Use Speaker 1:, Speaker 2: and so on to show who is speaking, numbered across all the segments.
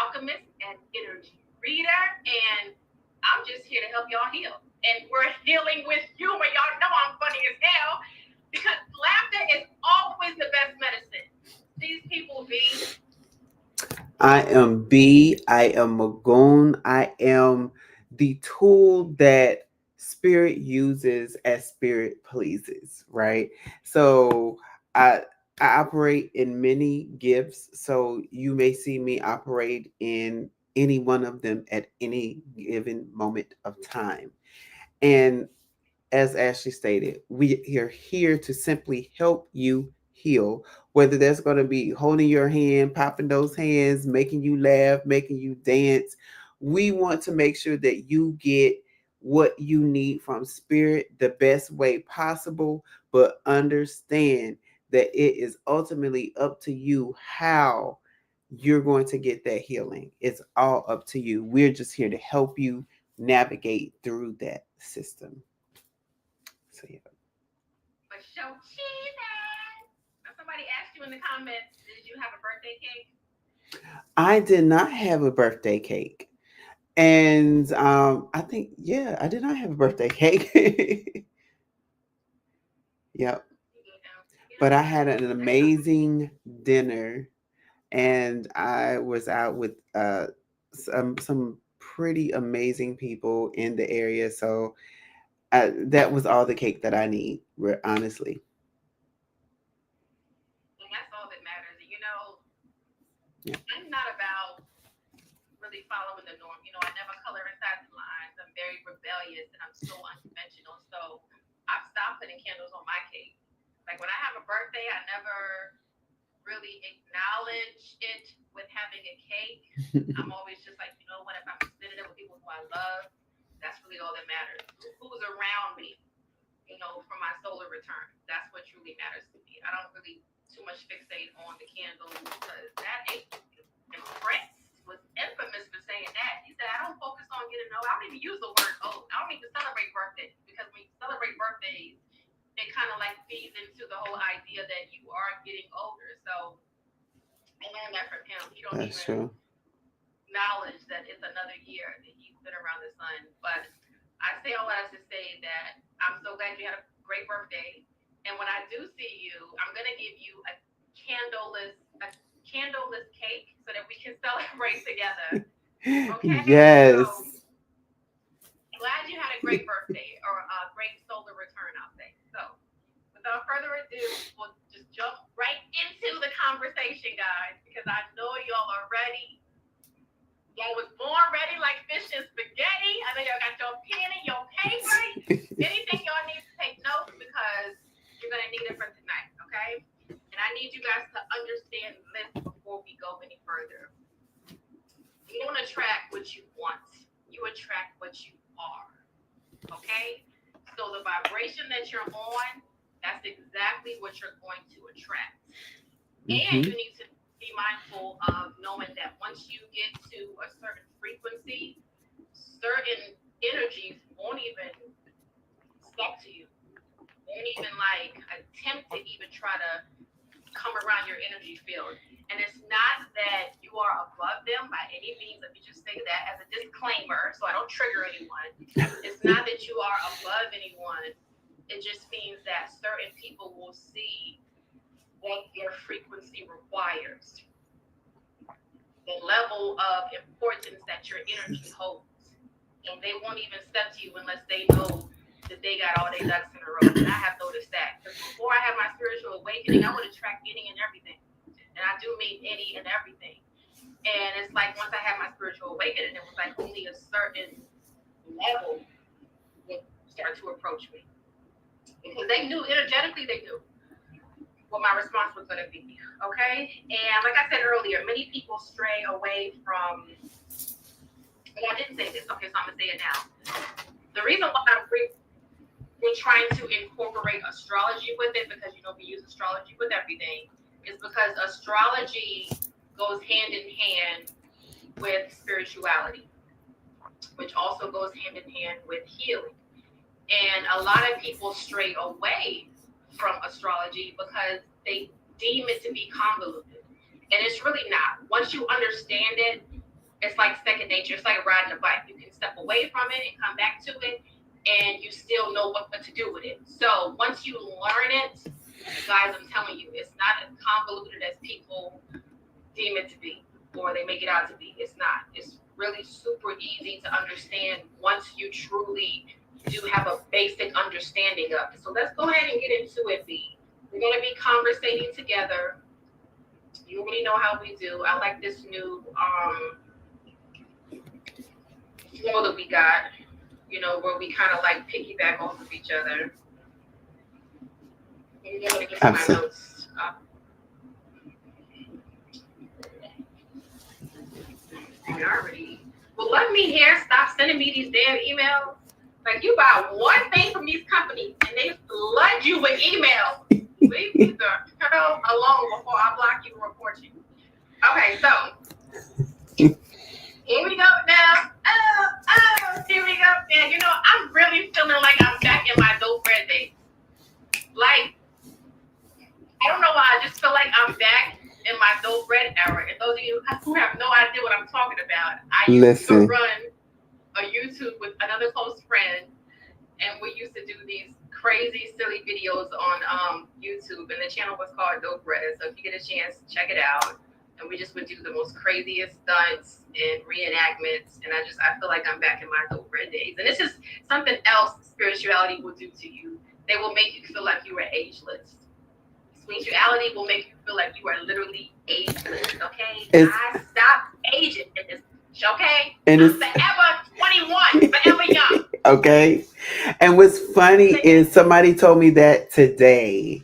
Speaker 1: alchemist and energy reader, and I'm just here to help y'all heal. And we're healing with humor. Y'all know I'm funny as hell because laughter is always the best medicine. These people be.
Speaker 2: I am B. I am Magoon. I am the tool that spirit uses as spirit pleases, right? So I I operate in many gifts. So you may see me operate in any one of them at any given moment of time. And as Ashley stated, we are here to simply help you heal. Whether that's going to be holding your hand, popping those hands, making you laugh, making you dance, we want to make sure that you get what you need from spirit the best way possible, but understand that it is ultimately up to you how you're going to get that healing. It's all up to you. We're just here to help you navigate through that system. So yeah.
Speaker 1: For sure cheesy. Now somebody asked you in the comments, did you have a birthday cake?
Speaker 2: I did not have a birthday cake. And I think, yeah, I did not have a birthday cake. Yep.
Speaker 1: You
Speaker 2: But
Speaker 1: know
Speaker 2: I
Speaker 1: what?
Speaker 2: had an
Speaker 1: That's something.
Speaker 2: amazing dinner, and I was out with some pretty amazing people in the area. So that was all the cake that I need, honestly.
Speaker 1: And that's all that matters. And you know,
Speaker 2: Yeah.
Speaker 1: I'm not about really following the norm. You know, I never color inside the lines. I'm very rebellious and I'm so unconventional. So I've stopped putting candles on my cake. Like when I have a birthday, I never really acknowledge it with having a cake. I'm always just like, you know what, if I'm spending it with people who I love, that's really all that matters. Who's around me, you know, for my solar return. That's what truly matters to me. I don't really too much fixate on the candles because that ain't, and Prince was infamous for saying that. He said, I don't focus on getting old. I don't even use the word old. I don't even celebrate birthdays because when you celebrate birthdays, it kind of like feeds into the whole idea that you are getting older. So I learned that from him. He don't
Speaker 2: That's
Speaker 1: even
Speaker 2: true.
Speaker 1: acknowledge that it's another year that he's been around the sun. But I say all that to say that I'm so glad you had a great birthday. And when I do see you, I'm gonna give you a candleless cake so that we can celebrate together. Okay?
Speaker 2: Yes.
Speaker 1: So glad you had a great birthday or a great solar return, I'll say. So without further ado, we'll just jump right into the conversation, guys, because I know y'all are ready. Y'all was born ready like fish and spaghetti. I know y'all got your pen and your paper. Anything y'all need to take notes because you're gonna need it for tonight, okay? And I need you guys to understand this before we go any further. You don't attract what you want. You attract what you are. Okay? So the vibration that you're on, that's exactly what you're going to attract. And
Speaker 2: Hmm.
Speaker 1: you need to be mindful of knowing that once you get to a certain frequency, certain energies won't even step to you. Won't even like attempt to even try to come around your energy field. And it's not that you are above them by any means. Let me just say that as a disclaimer so I don't trigger anyone. It's not that you are above anyone. It just means that certain people will see what your frequency requires, the level of importance that your energy holds. And they won't even step to you unless they know that they got all their ducks in a row. And I have noticed that. Because before I had my spiritual awakening, I would attract any and everything. And I do mean any and everything. And it's like once I had my spiritual awakening, it was like only a certain level would start to approach me. Because they knew energetically they knew what my response was going to be. Okay. And like I said earlier, many people stray away from, well, I didn't say this. Okay, so I'm going to say it now. The reason why we're trying to incorporate astrology with it, because you know we use astrology with everything, is because astrology goes hand in hand with spirituality, which also goes hand in hand with healing. And a lot of people stray away from astrology because they deem it to be convoluted. And it's really not. Once you understand it, it's like second nature. It's like riding a bike. You can step away from it and come back to it, and you still know what to do with it. So once you learn it, guys, I'm telling you, it's not as convoluted as people deem it to be, or they make it out to be. It's not. It's really super easy to understand once you truly do have a basic understanding of it. So let's go ahead and get into it, B. We're going to be conversating together. You already know how we do. I like this new flow that we got, where we kind of like piggyback off of each other. I'm going to get my
Speaker 2: Absolutely.
Speaker 1: notes up. Already. Well, let me hear. Stop sending me these damn emails. Like, you buy one thing from these companies and they flood you with emails. Leave me the hell alone before I block you and report you. Okay, so here we go now. Here we go. And I'm really feeling like I'm back in my dope bread days. Like, I don't know why. I just feel like I'm back in my dope bread era. And those of you who have no idea what I'm talking about, I used to run a YouTube with another close friend, and we used to do these crazy, silly videos on YouTube, and the channel was called Dope Bread. So if you get a chance, check it out. And we just would do the most craziest stunts and reenactments, and I feel like I'm back in my Dope Bread days. And this is something else spirituality will do to you. They will make you feel like you are ageless. Spirituality will make you feel like you are literally ageless, okay? I stopped aging in this, okay? And I'm forever 21, forever young.
Speaker 2: Okay. And what's funny is somebody told me that today.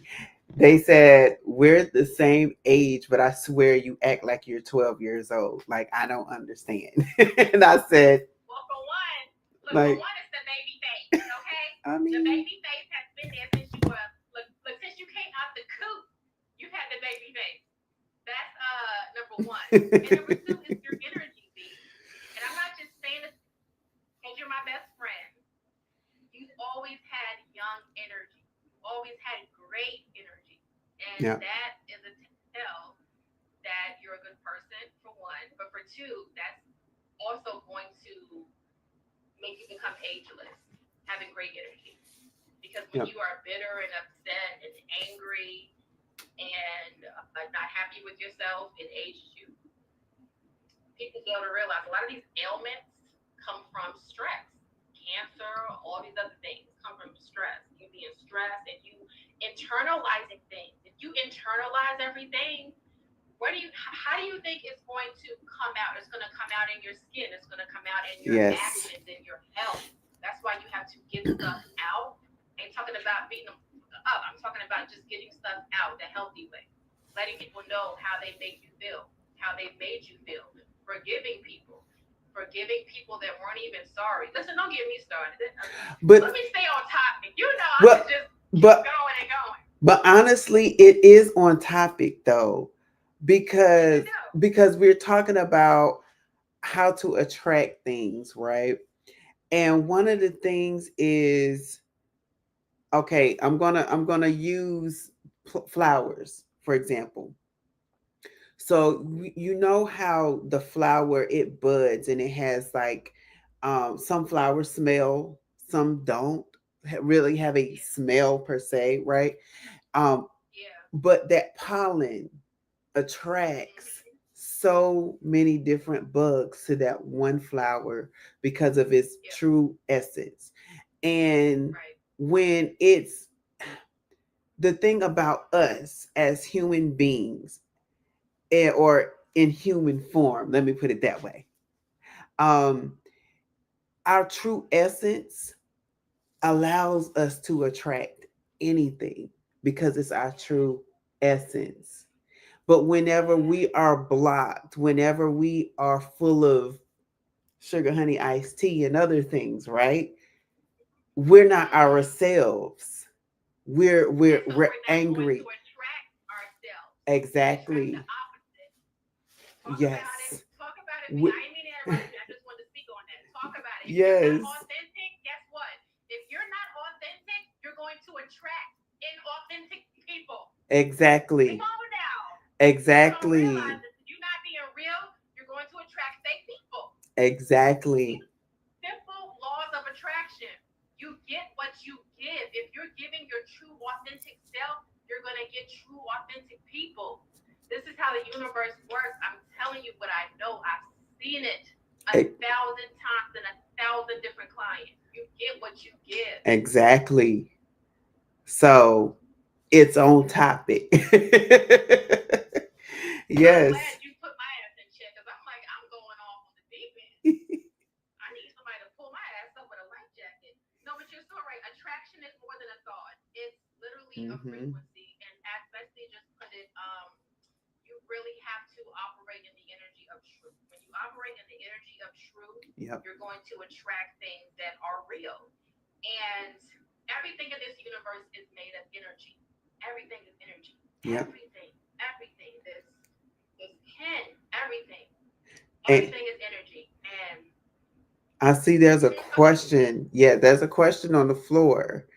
Speaker 2: They said, we're the same age, but I swear you act like you're 12 years old. Like, I don't understand. And I said,
Speaker 1: well, for one, it's the baby face, okay? I mean, the baby face has been there since you were, since you came out the coop, you've had the baby face. That's number one. And number two is your energy, B. And I'm not just saying this because you're my best friend. You've always had young energy. You've always had great energy. And that is a tell that you're a good person, for one. But for two, that's also going to make you become ageless, having great energy. Because when you are bitter and upset and angry and not happy with yourself, it ages you. People fail to realize a lot of these ailments come from stress. Cancer, all these other things come from stress. You being stressed and you internalizing things. If you internalize everything, how do you think it's going to come out? It's going to come out in your skin. It's going to come out in your actions, in your health. That's why you have to get stuff out. I ain't talking about beating them up. I'm talking about just getting stuff out the healthy way. Letting people know how they make you feel, how they made you feel. Forgiving people that weren't even sorry. Listen, don't get me started. But let me stay on topic. I could just keep going and going.
Speaker 2: But honestly, it is on topic though, because we're talking about how to attract things, right? And one of the things is, okay, I'm gonna use flowers for example. So you know how the flower, it buds and it has like some flowers smell, some don't really have a smell per se, right? But that pollen attracts so many different bugs to that one flower because of its true essence. And when it's the thing about us as human beings, or in human form, let me put it that way, our true essence allows us to attract anything because it's our true essence. But whenever we are blocked, whenever we are full of sugar, honey, iced tea, and other things, right? We're not ourselves. We're angry. Exactly. Yes.
Speaker 1: Talk about it. I didn't mean to interrupt you. I just wanted to speak on that. Talk about it. If you're not authentic, guess what? If you're not authentic, you're going to attract inauthentic people.
Speaker 2: Exactly.
Speaker 1: Come on now.
Speaker 2: Exactly.
Speaker 1: You not being real, you're going to attract fake people.
Speaker 2: Exactly.
Speaker 1: Simple laws of attraction. You get what you give. If you're giving your true, authentic self, you're going to get true, authentic people. This is how the universe works. I'm telling you what I know. I've seen it a
Speaker 2: E-
Speaker 1: thousand times in a thousand different clients. You get what you give.
Speaker 2: Exactly. So it's on topic.
Speaker 1: I'm
Speaker 2: Yes.
Speaker 1: glad you put my ass in check because I'm like, I'm going off on the deep end. I need somebody to pull my ass up with a life jacket. No, but you're so right. Attraction is more than a thought. It's literally a
Speaker 2: Hmm.
Speaker 1: frequency. And as Bessie just put it, you really have to operate in the energy of truth. When you operate in the energy of truth,
Speaker 2: Yep.
Speaker 1: you're going to attract things that are real. And everything in this universe is made of energy. Everything is energy.
Speaker 2: Yep.
Speaker 1: Everything. This pen, everything.
Speaker 2: And
Speaker 1: Everything is energy. And
Speaker 2: I see there's a
Speaker 1: oh,
Speaker 2: question. Yeah, there's a question on the floor.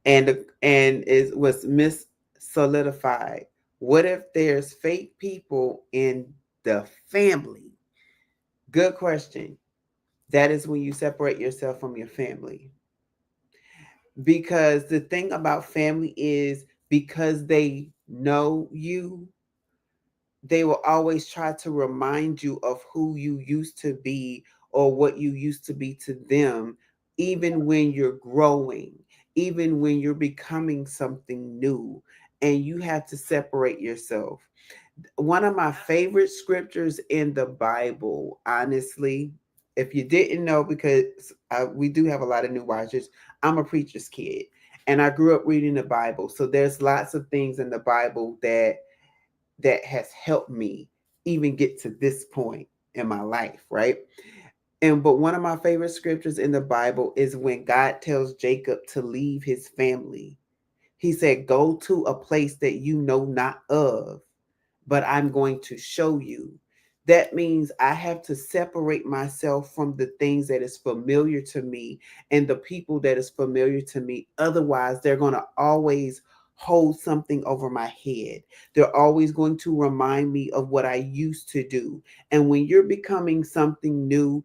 Speaker 2: And it was mis solidified. What if there's fake people in the family? Good question. That is when you separate yourself from your family. Because the thing about family is because they know you, they will always try to remind you of who you used to be or what you used to be to them, even when you're growing, even when you're becoming something new, and you have to separate yourself. One of my favorite scriptures in the Bible, honestly, if you didn't know, because we do have a lot of new watchers, I'm a preacher's kid and I grew up reading the Bible. So there's lots of things in the Bible that has helped me even get to this point in my life, right? And but one of my favorite scriptures in the Bible is when God tells Jacob to leave his family. He said, "Go to a place that you know not of, but I'm going to show you." That means I have to separate myself from the things that is familiar to me and the people that is familiar to me. Otherwise, they're going to always hold something over my head. They're always going to remind me of what I used to do. And when you're becoming something new,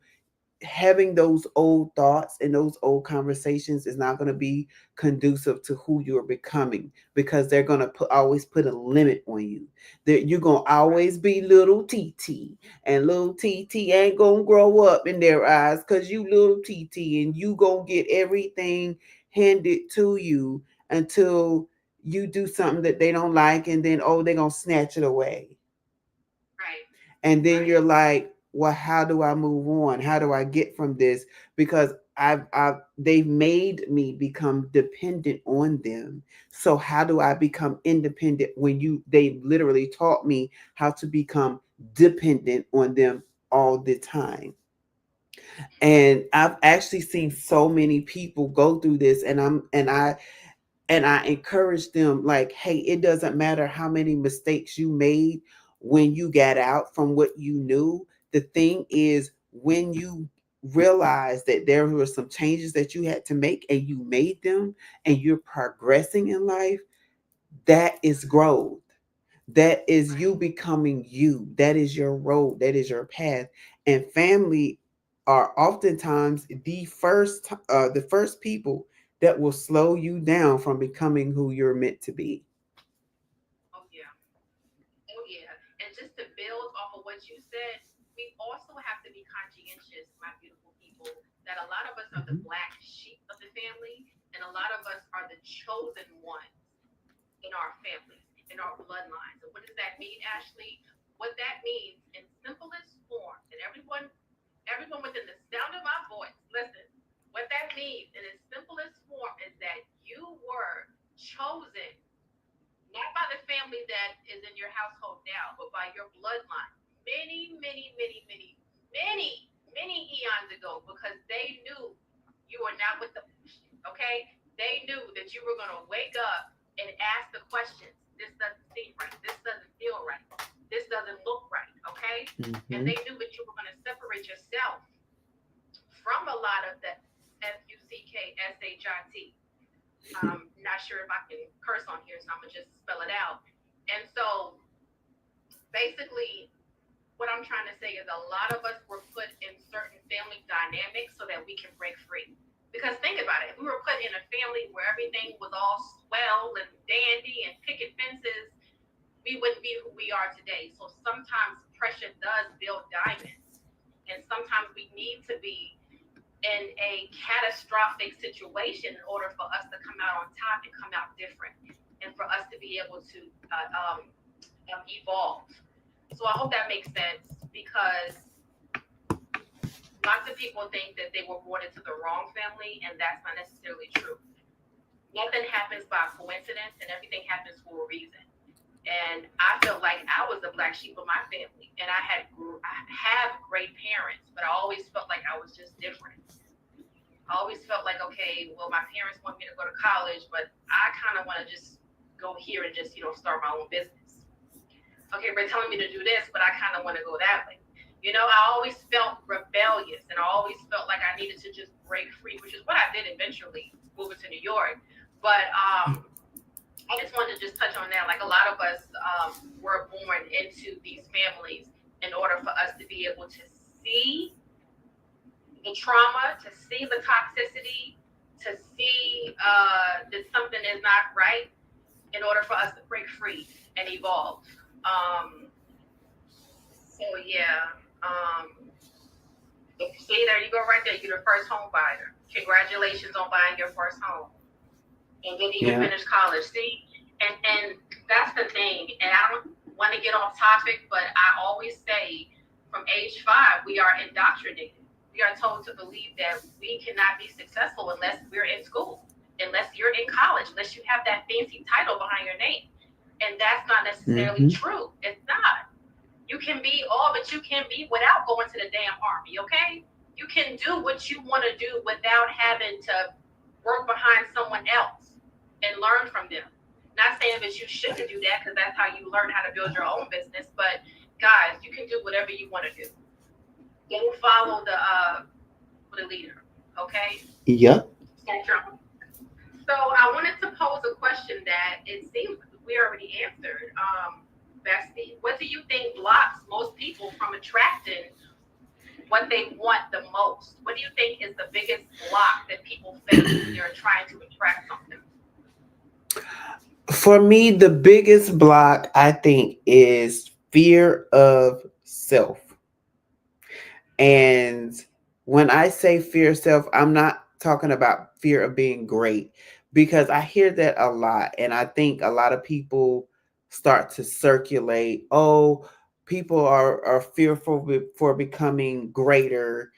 Speaker 2: having those old thoughts and those old conversations is not going to be conducive to who you're becoming, because they're going to always put a limit on you. That you're going to
Speaker 1: right,
Speaker 2: always be little TT, and little TT ain't going to grow up in their eyes because you little TT, and you going to get everything handed to you until you do something that they don't like, and then oh, they're going to snatch it away.
Speaker 1: right,
Speaker 2: And then
Speaker 1: right.
Speaker 2: you're like, well, how do I move on? How do I get from this? Because they've made me become dependent on them. So how do I become independent when they literally taught me how to become dependent on them all the time? And I've actually seen so many people go through this, and I encourage them, like, hey, it doesn't matter how many mistakes you made when you got out from what you knew. The thing is, when you realize that there were some changes that you had to make and you made them and you're progressing in life, that is growth. That is
Speaker 1: Right.
Speaker 2: you becoming you. That is your road. That is your path. And family are oftentimes the first people that will slow you down from becoming who you're meant to be.
Speaker 1: Oh yeah. Oh yeah. And just to build off of what you said, we also have to be conscientious, my beautiful people, that a lot of us are the
Speaker 2: Mhm.
Speaker 1: black sheep of the family, and a lot of us are the chosen ones in our families, in our bloodlines. And what does that mean, Ashley? What that means in simplest form, and everyone within the sound of my voice, listen, what that means in its simplest form is that you were chosen not by the family that is in your household now, but by your bloodline many, many, many, many, many, many eons ago, because they knew you were not with the bullshit, okay? They knew that you were going to wake up and ask the questions. This doesn't seem right. This doesn't feel right. This doesn't look right, okay? And
Speaker 2: Mhm.
Speaker 1: they knew that you were going to separate yourself from a lot of the FUCKSHIT. Not sure if I can curse on here, so I'm gonna just spell it out. And so basically, what I'm trying to say is a lot of us were put in certain dynamic so that we can break free. Because think about it, if we were put in a family where everything was all swell and dandy and picket fences, we wouldn't be who we are today. So sometimes pressure does build diamonds. And sometimes we need to be in a catastrophic situation in order for us to come out on top and come out different and for us to be able to evolve. So I hope that makes sense because lots of people think that they were born into the wrong family, and that's not necessarily true. Nothing happens by coincidence, and everything happens for a reason. And I felt like I was the black sheep of my family, and I have great parents, but I always felt like I was just different. I always felt like, okay, well, my parents want me to go to college, but I kind of want to just go here and just, start my own business. Okay, they're telling me to do this, but I kind of want to go that way. I always felt rebellious, and I always felt like I needed to just break free, which is what I did eventually, moving to New York. But I just wanted to just touch on that. Like a lot of us were born into these families in order for us to be able to see the trauma, to see the toxicity, to see that something is not right in order for us to break free and evolve. So yeah, see, there you go right there. You're the first home buyer. Congratulations on buying your first home. And then even finish college. See, and that's the thing. And I don't want to get off topic, but I always say from age 5, we are indoctrinated. We are told to believe that we cannot be successful unless we're in school, unless you're in college, unless you have that fancy title behind your name. And that's not necessarily true. It's not. You can be all that you can be without going to the damn army, okay? You can do what you want to do without having to work behind someone else and learn from them. Not saying that you shouldn't do that because that's how you learn how to build your own business, but guys, you can do whatever you want to do. Don't follow the leader, okay?
Speaker 2: Yep.
Speaker 1: So I wanted to pose a question that it seems we already answered. Bestie, what do you think blocks most people from attracting what they want the most? What do you think is the biggest block that people face when they're trying to attract something?
Speaker 2: For me, the biggest block, I think, is fear of self. And when I say fear of self, I'm not talking about fear of being great because I hear that a lot. And I think a lot of people start to circulate, oh, people are fearful for becoming greater,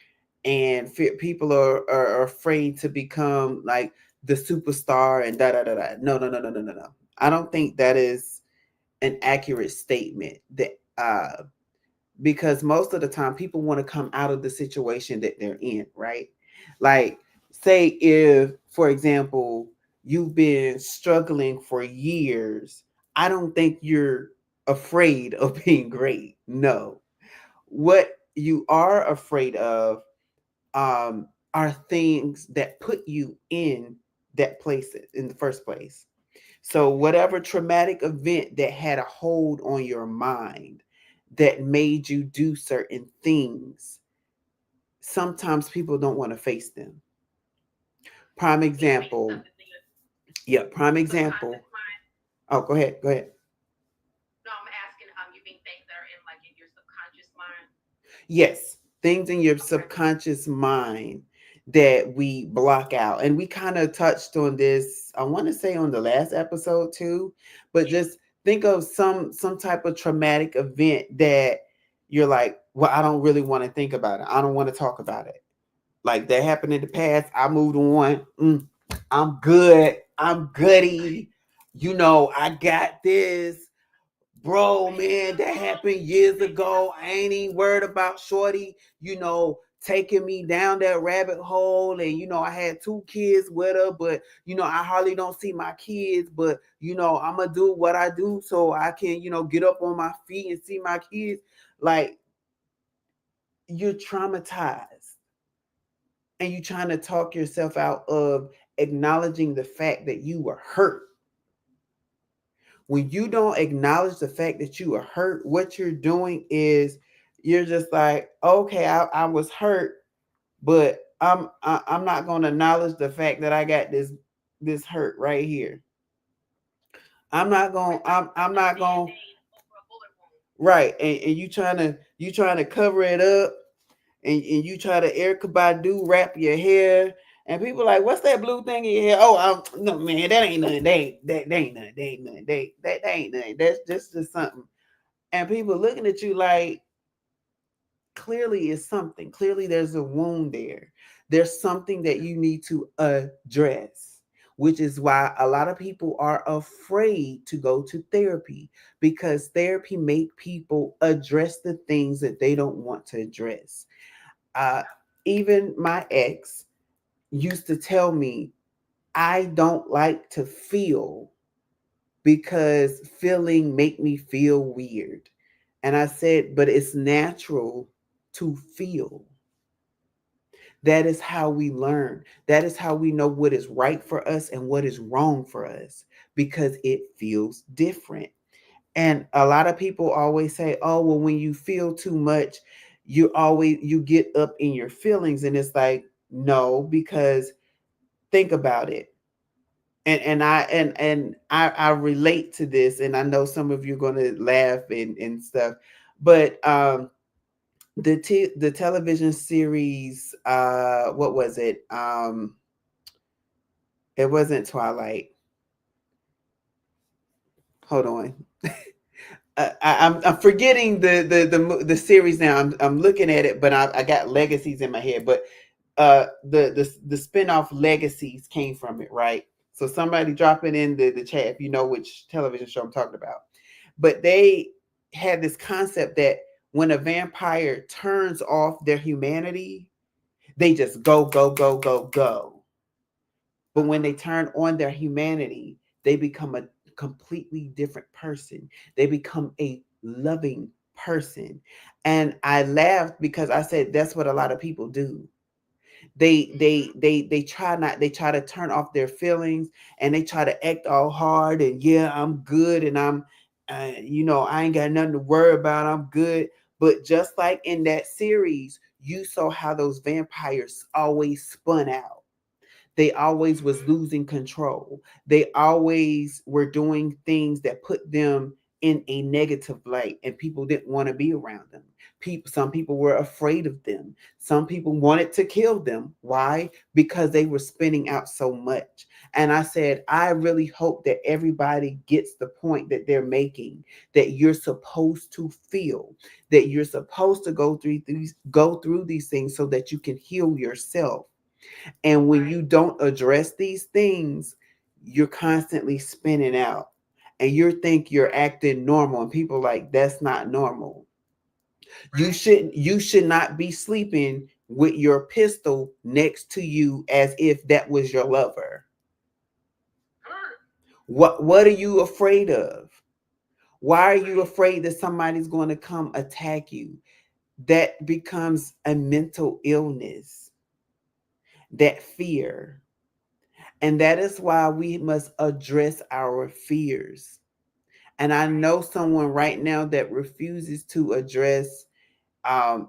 Speaker 2: and people are afraid to become like the superstar and da da da da. No, no, no, no, no, no, no. I don't think that is an accurate statement. That because most of the time people want to come out of the situation that they're in, right? Like, say if, for example, you've been struggling for years, I don't think you're afraid of being great. No. What you are afraid of are things that put you in that place in the first place. So, whatever traumatic event that had a hold on your mind that made you do certain things, sometimes people don't want to face them. Prime example. Yeah, prime example. Oh, go ahead. Go ahead.
Speaker 1: No, I'm asking, you mean things that are in your subconscious mind?
Speaker 2: Yes, things in your subconscious mind that we block out. And we kind of touched on this, I want to say on the last episode too, but just think of some type of traumatic event that you're like, well, I don't really want to think about it. I don't want to talk about it. Like that happened in the past. I moved on. I'm good. I'm goody. I got this. Bro, man, that happened years ago. I ain't even worried about Shorty, taking me down that rabbit hole. And, I had 2 kids with her, but, I hardly don't see my kids. But, I'm going to do what I do so I can, get up on my feet and see my kids. Like, you're traumatized. And you're trying to talk yourself out of acknowledging the fact that you were hurt. When you don't acknowledge the fact that you are hurt, what you're doing is you're just like, okay, I was hurt, but I'm not going to acknowledge the fact that I got this hurt right here. I'm not going to. Right, and you trying to cover it up, and you try to Erica Badu wrap your hair, and people like, what's that blue thing in your hair? Oh, no, man, that ain't nothing. That ain't nothing. That ain't nothing. That ain't nothing. That's just something. And people looking at you like, clearly it's something. Clearly there's a wound there. There's something that you need to address, which is why a lot of people are afraid to go to therapy, because therapy make people address the things that they don't want to address. uh, Even my ex used to tell me, I don't like to feel because feeling make me feel weird. And I said, but it's natural to feel. That is how we learn. That is how we know what is right for us and what is wrong for us, because it feels different. And a lot of people always say, oh, well, when you feel too much, you get up in your feelings. And it's like, no, because think about it. And I relate to this, and I know some of you are gonna laugh and stuff, but the television series, what was it? It wasn't Twilight. Hold on. I'm forgetting the series now. I'm looking at it, but I got Legacies in my head. But the spinoff Legacies came from it, right? So somebody drop it in the chat if you know which television show I'm talking about. But they had this concept that when a vampire turns off their humanity, they just go. But when they turn on their humanity, they become a completely different person. They become a loving person. And I laughed because I said that's what a lot of people do. They try to turn off their feelings, and they try to act all hard, and yeah, I'm good, and I'm I ain't got nothing to worry about. I'm good. But just like in that series, you saw how those vampires always spun out. They always was losing control. They always were doing things that put them in a negative light, and people didn't want to be around them. Some people were afraid of them. Some people wanted to kill them. Why? Because they were spinning out so much. And I said, I really hope that everybody gets the point that they're making, that you're supposed to feel, that you're supposed to go through these things so that you can heal yourself. And when you don't address these things, you're constantly spinning out, and you think you're acting normal, and people like, that's not normal. You should not be sleeping with your pistol next to you as if that was your lover. What are you afraid of? Why are you afraid that somebody's going to come attack you? That becomes a mental illness, that fear. And that is why we must address our fears. And I know someone right now that refuses to address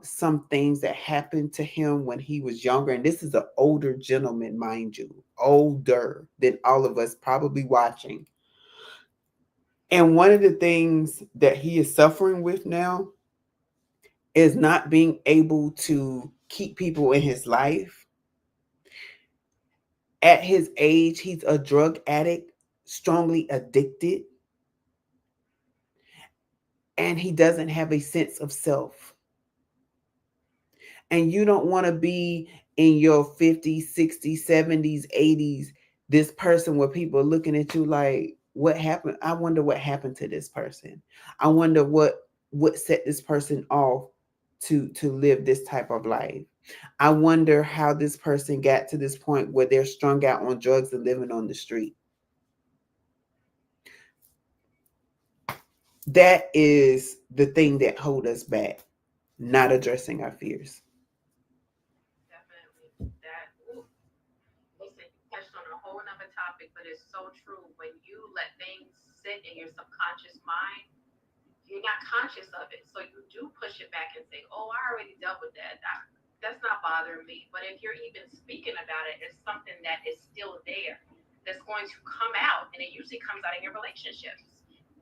Speaker 2: some things that happened to him when he was younger. And this is an older gentleman, mind you, older than all of us probably watching. And one of the things that he is suffering with now is not being able to keep people in his life. At his age, he's a drug addict, strongly addicted, and he doesn't have a sense of self. And you don't want to be in your 50s, 60s, 70s, 80s, this person where people are looking at you like, what happened? I wonder what happened to this person. I wonder what set this person off to live this type of life. I wonder how this person got to this point where they're strung out on drugs and living on the street. That is the thing that hold us back, not addressing our fears.
Speaker 1: Definitely. That, ooh, listen, you touched on a whole nother topic, but it's so true. When you let things sit in your subconscious mind, you're not conscious of it. So you do push it back and say, oh, I already dealt with that. that's not bothering me. But if you're even speaking about it, it's something that is still there that's going to come out, and it usually comes out in your relationships.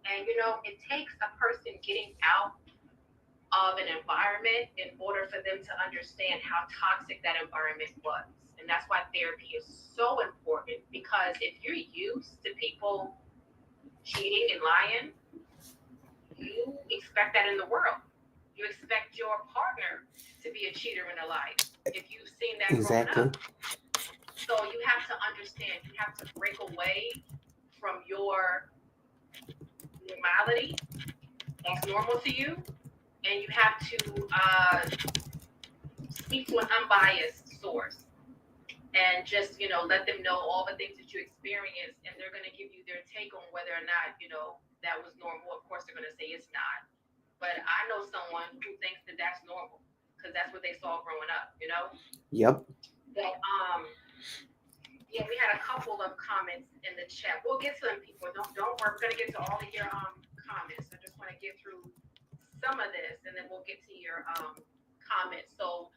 Speaker 1: And it takes a person getting out of an environment in order for them to understand how toxic that environment was. And that's why therapy is so important, because if you're used to people cheating and lying, you expect that in the world. You expect your partner to be a cheater and a liar if you've seen that growing
Speaker 2: Exactly.
Speaker 1: up. So you have to understand, you have to break away from your normality that's normal to you, and you have to speak to an unbiased source and just let them know all the things that you experienced, and they're going to give you their take on whether or not that was normal. Of course they're going to say it's not, but I know someone who thinks that that's normal because that's what they saw growing up.
Speaker 2: Yep.
Speaker 1: But yeah, we had a couple of comments in the chat. We'll get to them, people. Don't worry, we're going to get to all of your comments. I just want to get through some of this, and then we'll get to your comments. So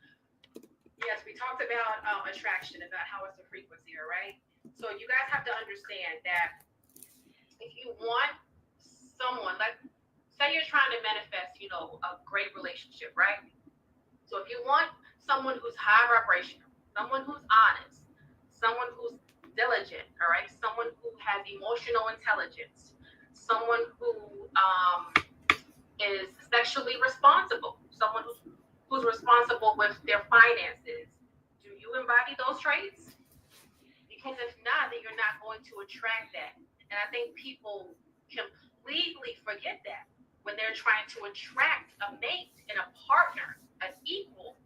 Speaker 1: yes, we talked about attraction, about how it's a frequency, all right? So you guys have to understand that if you want someone, like say you're trying to manifest, a great relationship, right? So if you want someone who's high vibrational, someone who's honest, someone who's diligent, all right? Someone who has emotional intelligence, someone who is sexually responsible, someone who's responsible with their finances. Do you embody those traits? Because if not, then you're not going to attract that. And I think people completely forget that when they're trying to attract a mate and a partner, an equal.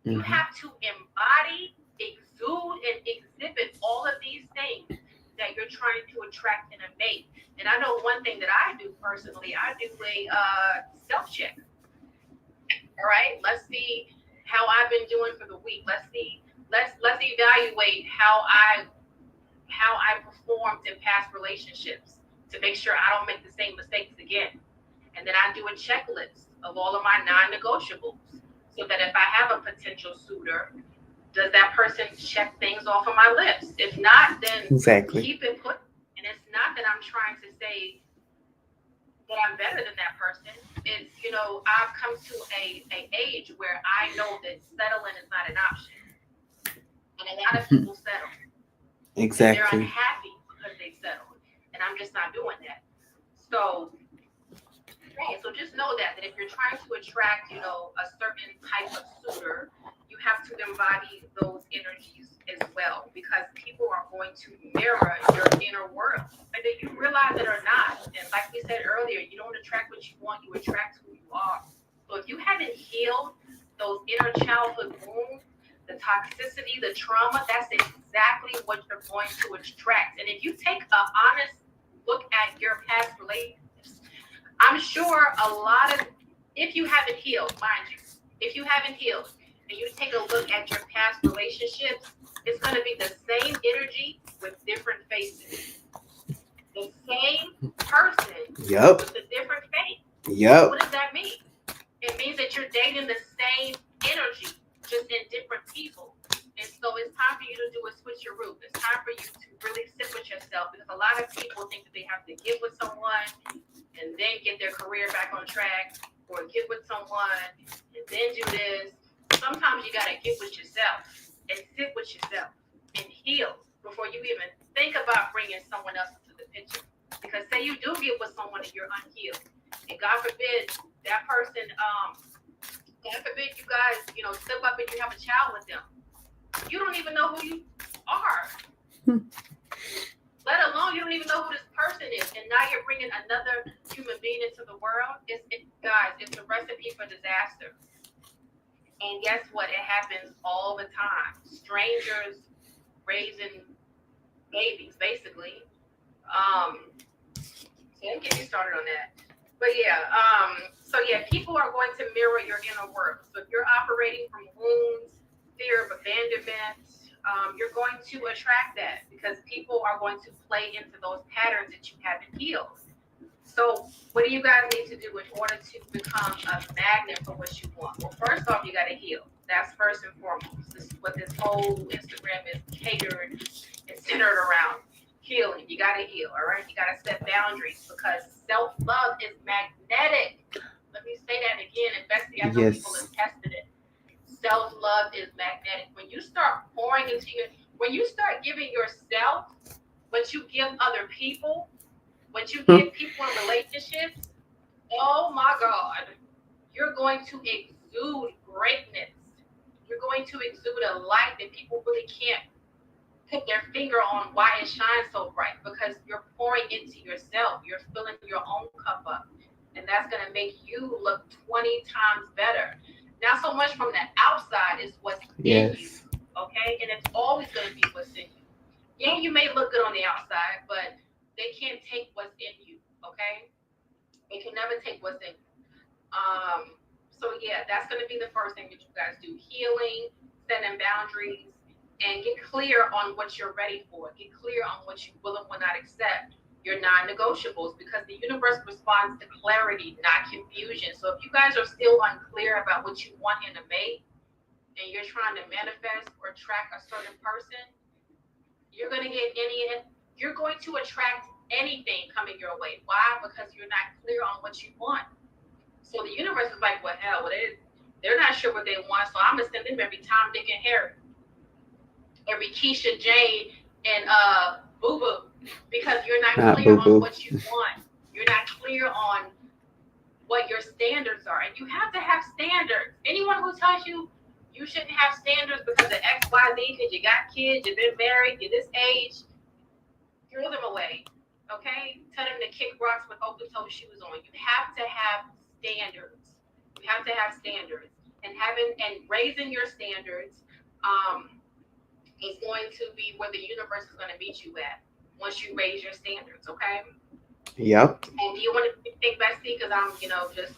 Speaker 1: You have to embody, exude, and exhibit all of these things that you're trying to attract in a mate. And I know one thing that I do personally, I do a self-check. All right, let's see how I've been doing for the week. Let's evaluate how I performed in past relationships to make sure I don't make the same mistakes again. And then I do a checklist of all of my non-negotiables, so that if I have a potential suitor, does that person check things off of my list? If not, then keep it put. And it's not that I'm trying to say that I'm better than that person. It's, I've come to a age where I know that settling is not an option. And a lot of people settle.
Speaker 2: Exactly.
Speaker 1: And they're unhappy because they settled. And I'm just not doing that. So just know that if you're trying to attract, a certain type of suitor, you have to embody those energies as well, because people are going to mirror your inner world, whether you realize it or not. And like we said earlier, you don't attract what you want, you attract who you are. So if you haven't healed those inner childhood wounds, the toxicity, the trauma, that's exactly what you're going to attract. And if you take an honest look at your past relationships, I'm sure a lot of, if you haven't healed, mind you, if you haven't healed and you take a look at your past relationships, it's going to be the same energy with different faces. The same person with a different face. What does that mean? It means that you're dating the same energy, just in different people. And so it's time for you to do a switcheroo. It's time for you to really sit with yourself, because a lot of people think that they have to get with someone and then get their career back on track, or get with someone and then do this. Sometimes you got to get with yourself and sit with yourself and heal before you even think about bringing someone else into the picture. Because say you do get with someone and you're unhealed, and God forbid that person, God forbid you guys, step up and you have a child with them. You don't even know who you are. Let alone, you don't even know who this person is. And now you're bringing another human being into the world. Guys, it's a recipe for disaster. And guess what? It happens all the time. Strangers raising babies, basically. So don't get me started on that. But people are going to mirror your inner work. So if you're operating from wounds, fear of abandonment, you're going to attract that, because people are going to play into those patterns that you haven't healed. So what do you guys need to do in order to become a magnet for what you want? Well, first off, you got to heal. That's first and foremost. This is what this whole Instagram is catered and centered around. Healing. You gotta heal, all right? You gotta set boundaries because self-love is magnetic. Let me say that again. And Bessie, I know people
Speaker 2: Yes.
Speaker 1: have tested it. Self-love is magnetic. When you start pouring into your, when you start giving yourself what you give other people, what you give people in relationships, oh my God, you're going to exude greatness. You're going to exude a light that people really can't put their finger on why it shines so bright because you're pouring into yourself. You're filling your own cup up. And that's going to make you look 20 times better. Not so much from the outside is what's in you,
Speaker 2: Yes.
Speaker 1: okay? And it's always going to be what's in you. Yeah, you may look good on the outside, but they can't take what's in you, okay? They can never take what's in you. So yeah, that's going to be the first thing that you guys do: healing, setting boundaries, and get clear on what you're ready for. Get clear on what you will and will not accept. Your non-negotiables, because the universe responds to clarity, not confusion. So if you guys are still unclear about what you want in a mate, and you're trying to manifest or attract a certain person, you're going to get any. You're going to attract anything coming your way. Why? Because you're not clear on what you want. So the universe is like, well, hell, they're not sure what they want, so I'm gonna send them every Tom, Dick, and Harry, every Keisha, Jane, and Boo Boo, because you're not
Speaker 2: Not
Speaker 1: clear
Speaker 2: boo
Speaker 1: on
Speaker 2: boo.
Speaker 1: what you want. You're not clear on what your standards are, and you have to have standards. Anyone who tells you you shouldn't have standards because of X, Y, Z, because you got kids, you've been married, you're this age, throw them away. Okay? Tell them to kick rocks with open toe shoes on. You have to have standards. You have to have standards. And having and raising your standards um, is going to be where the universe is going to meet you at once you raise your standards, okay?
Speaker 2: Yep.
Speaker 1: And do you want to think, Bestie? Because I'm, just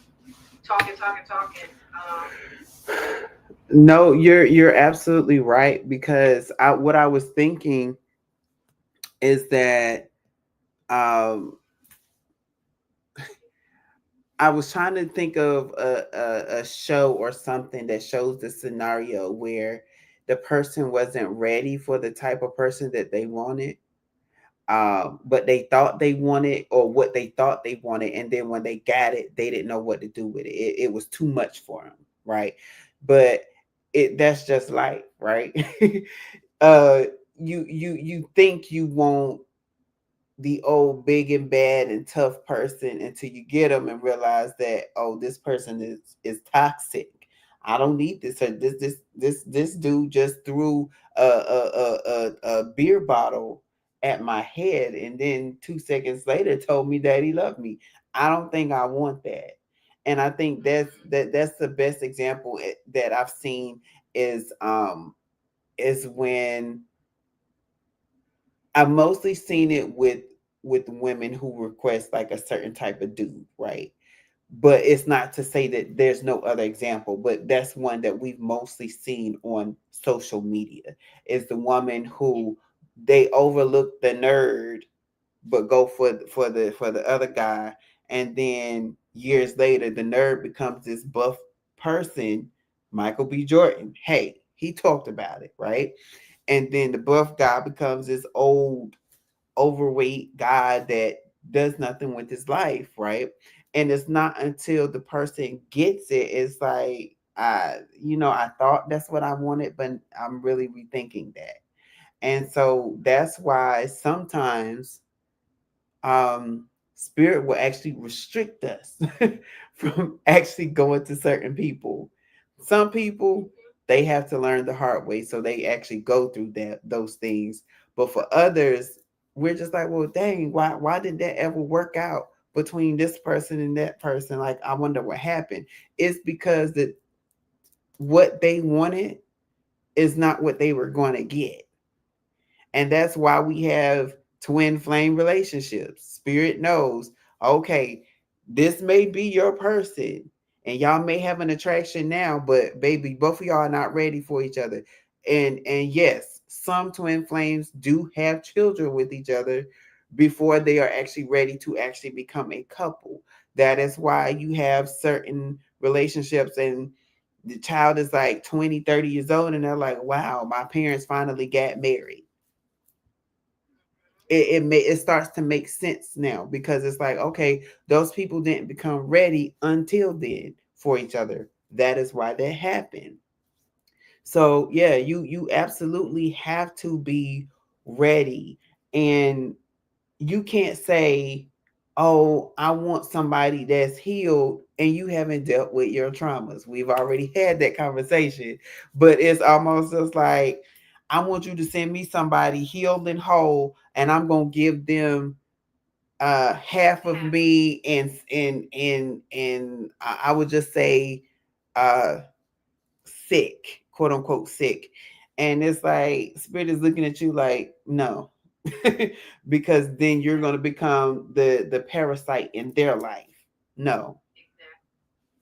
Speaker 1: talking, talking, talking.
Speaker 2: No, you're absolutely right because what I was thinking is that um I was trying to think of a show or something that shows the scenario where the person wasn't ready for the type of person that they wanted, but they thought they wanted or what they thought they wanted, and then when they got it, they didn't know what to do with it. It was too much for them, right? But that's just life, right? uh, you think you want the old big and bad and tough person until you get them and realize that, oh, this person is toxic. I don't need this. Or this dude just threw a beer bottle at my head and then 2 seconds later told me that he loved me. I don't think I want that. And I think that's the best example that I've seen is when I've mostly seen it with women who request like a certain type of dude, right? But it's not to say that there's no other example, but that's one that we've mostly seen on social media. Is the woman who they overlook the nerd but go for the other guy, and then years later the nerd becomes this buff person, Michael B. Jordan. Hey, he talked about it, right? And then the buff guy becomes this old overweight guy that does nothing with his life, right? And it's not until the person gets it, it's like, I thought that's what I wanted, but I'm really rethinking that. And so that's why sometimes spirit will actually restrict us from actually going to certain people. Some people, they have to learn the hard way, so they actually go through those things. But for others, we're just like, well, dang, why did that ever work out between this person and that person? Like, I wonder what happened. It's because that what they wanted is not what they were going to get. And that's why we have twin flame relationships. Spirit knows, okay, this may be your person, and y'all may have an attraction now, but baby, both of y'all are not ready for each other. And yes, some twin flames do have children with each other before they are actually ready to actually become a couple. That is why you have certain relationships and The child is like 20, 30 years old, and they're like, wow, my parents finally got married. It starts to make sense now, because it's like, okay, those people didn't become ready until then for each other. That is why that happened. So yeah, you absolutely have to be ready. And you can't say, oh, I want somebody that's healed, and you haven't dealt with your traumas. We've already had that conversation. But it's almost just like, I want you to send me somebody healed and whole, and I'm gonna give them half of me, and I would just say uh sick, quote unquote sick. And it's like spirit is looking at you like, no. Because then you're going to become the parasite in their life. No.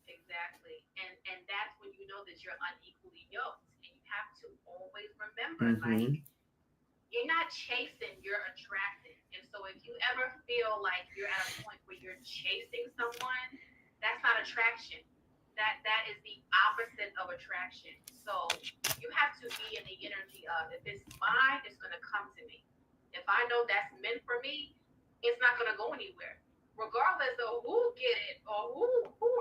Speaker 1: Exactly. And that's when you know that you're unequally yoked. And you have to always remember,
Speaker 2: Mm-hmm.
Speaker 1: like, you're not chasing, you're attracting. And so if you ever feel like you're at a point where you're chasing someone, that's not attraction. That is the opposite of attraction. So you have to be in the energy of, if it's mine, it's gonna come to me. If I know that's meant for me, it's not gonna go anywhere. Regardless of who get it or who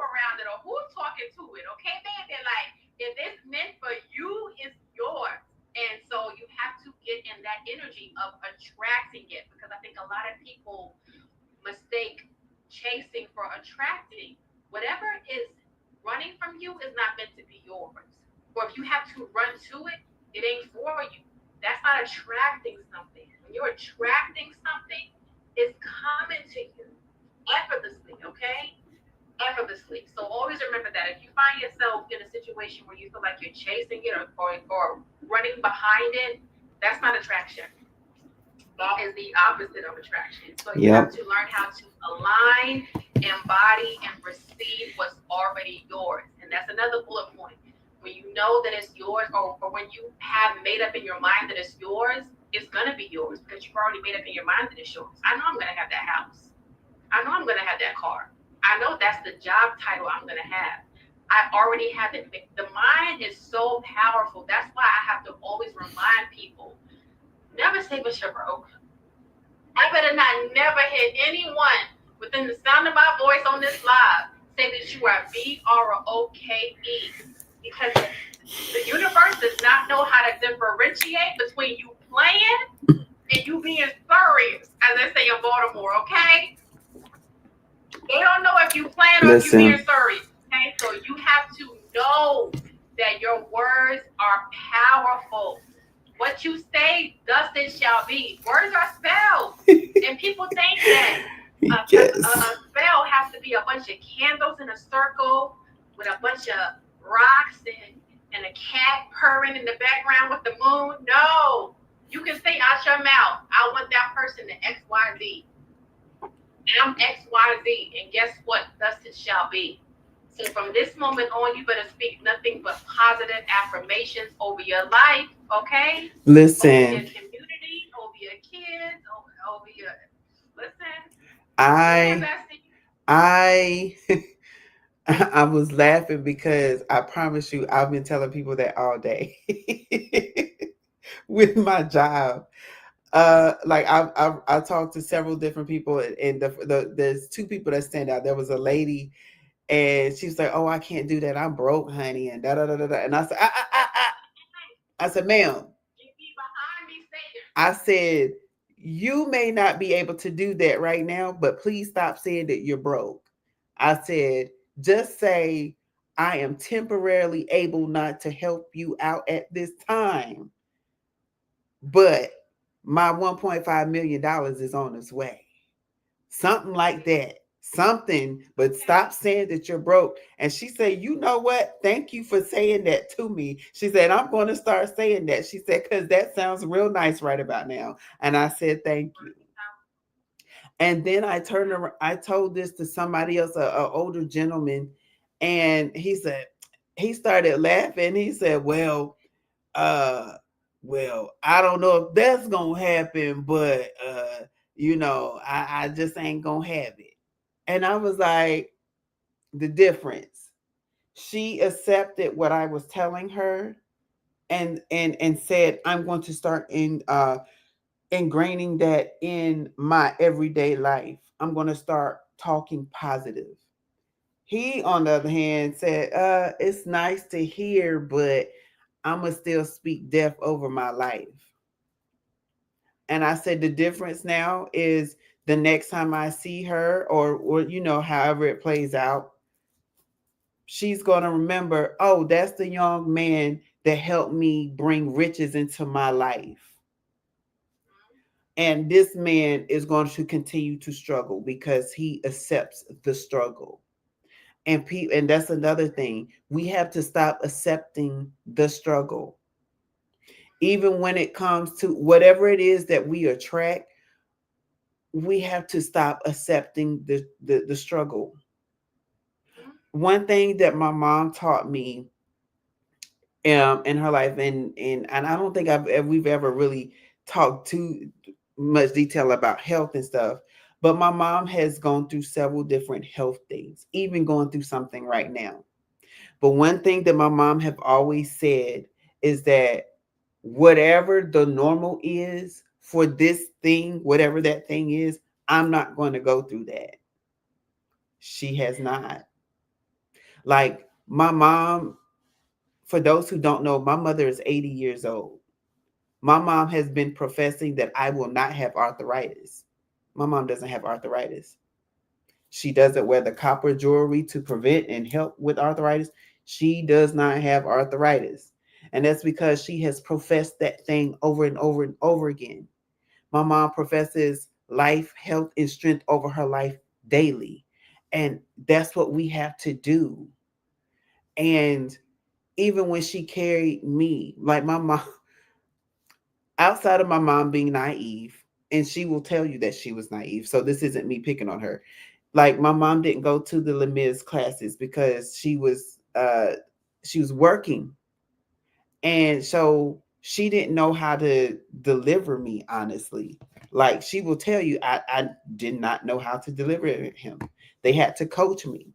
Speaker 1: around it or who's talking to it. Okay, baby? Like, if it's meant for you, it's yours. And so you have to get in that energy of attracting it, because I think a lot of people mistake chasing for attracting. Whatever is running from you is not meant to be yours. Or if you have to run to it, it ain't for you. That's not attracting something. When you're attracting something, it's coming to you effortlessly, okay? Effortlessly. So always remember that if you find yourself in a situation where you feel like you're chasing it, or running behind it, that's not attraction. That is the opposite of attraction. So you have
Speaker 2: Yep.
Speaker 1: to learn how to align, embody, and receive what's already yours. And that's another bullet point. When you know that it's yours, or when you have made up in your mind that it's yours, it's going to be yours because you've already made up in your mind that it's yours. I know I'm going to have that house. I know I'm going to have that car. I know that's the job title I'm going to have. I already have it. The mind is so powerful. That's why I have to always remind people, never say but you're broke. I better not never hit anyone within the sound of my voice on this live say that you are BROKE, because the universe does not know how to differentiate between you playing and you being serious, as they say in Baltimore, okay? They don't know if you playing or if you being
Speaker 2: Listen,
Speaker 1: serious, okay? So you have to know that your words are powerful. What you say, thus it shall be. Words are spells. And people think that a
Speaker 2: yes.
Speaker 1: spell has to be a bunch of candles in a circle with a bunch of rocks and a cat purring in the background with the moon. No. You can say out your mouth, I want that person to XYZ. And I'm XYZ. And guess what? Thus it shall be. So from this moment on, you better speak nothing but positive affirmations over your life, okay? Over your
Speaker 2: Listen,
Speaker 1: community, over your kids, over your. Listen, go ahead,
Speaker 2: I
Speaker 1: Bessie.
Speaker 2: I I was laughing because I promise you I've been telling people that all day with my job. Like I talked to several different people, and there's two people that stand out. There was a lady, and she was like, "Oh, I can't do that. I'm broke, honey," and da da da da. And I said, I said, "Ma'am,"
Speaker 1: You be behind me, Satan.
Speaker 2: I said, "You may not be able to do that right now, but please stop saying that you're broke." I said, "Just say I am temporarily able not to help you out at this time, but my $1.5 million is on its way." Something like that. Something, but stop saying that you're broke. And she said, "You know what? Thank you for saying that to me." She said, "I'm going to start saying that." She said, "Because that sounds real nice right about now." And I said, "Thank you." And then I turned around, I told this to somebody else, a older gentleman, and he started laughing. He said, uh, well, I don't know if that's gonna happen, but I just ain't gonna have it." And I was like, the difference. She accepted what I was telling her, and said, I'm going to start ingraining that in my everyday life. I'm going to start talking positive. He, on the other hand, said, it's nice to hear, but I'm going to still speak death over my life. And I said, the difference now is the next time I see her, or however it plays out, she's going to remember, oh, that's the young man that helped me bring riches into my life. And this man is going to continue to struggle because he accepts the struggle. And that's another thing. We have to stop accepting the struggle. Even when it comes to whatever it is that we attract, we have to stop accepting the struggle. One thing that my mom taught me in her life, and I don't think we've ever really talked too much detail about health and stuff, but my mom has gone through several different health things, even going through something right now. But one thing that my mom have always said is that whatever the normal is for this thing, whatever that thing is, I'm not going to go through that. She has not. Like my mom, for those who don't know, my mother is 80 years old. My mom has been professing that I will not have arthritis. My mom doesn't have arthritis. She doesn't wear the copper jewelry to prevent and help with arthritis. She does not have arthritis. And that's because she has professed that thing over and over and over again. My mom professes life, health, and strength over her life daily. And that's what we have to do. And even when she carried me, like my mom, outside of my mom being naive, and she will tell you that she was naive. So this isn't me picking on her. Like my mom didn't go to the Les Mis classes because she was working, and so she didn't know how to deliver me. Honestly, like she will tell you, I did not know how to deliver him. They had to coach me.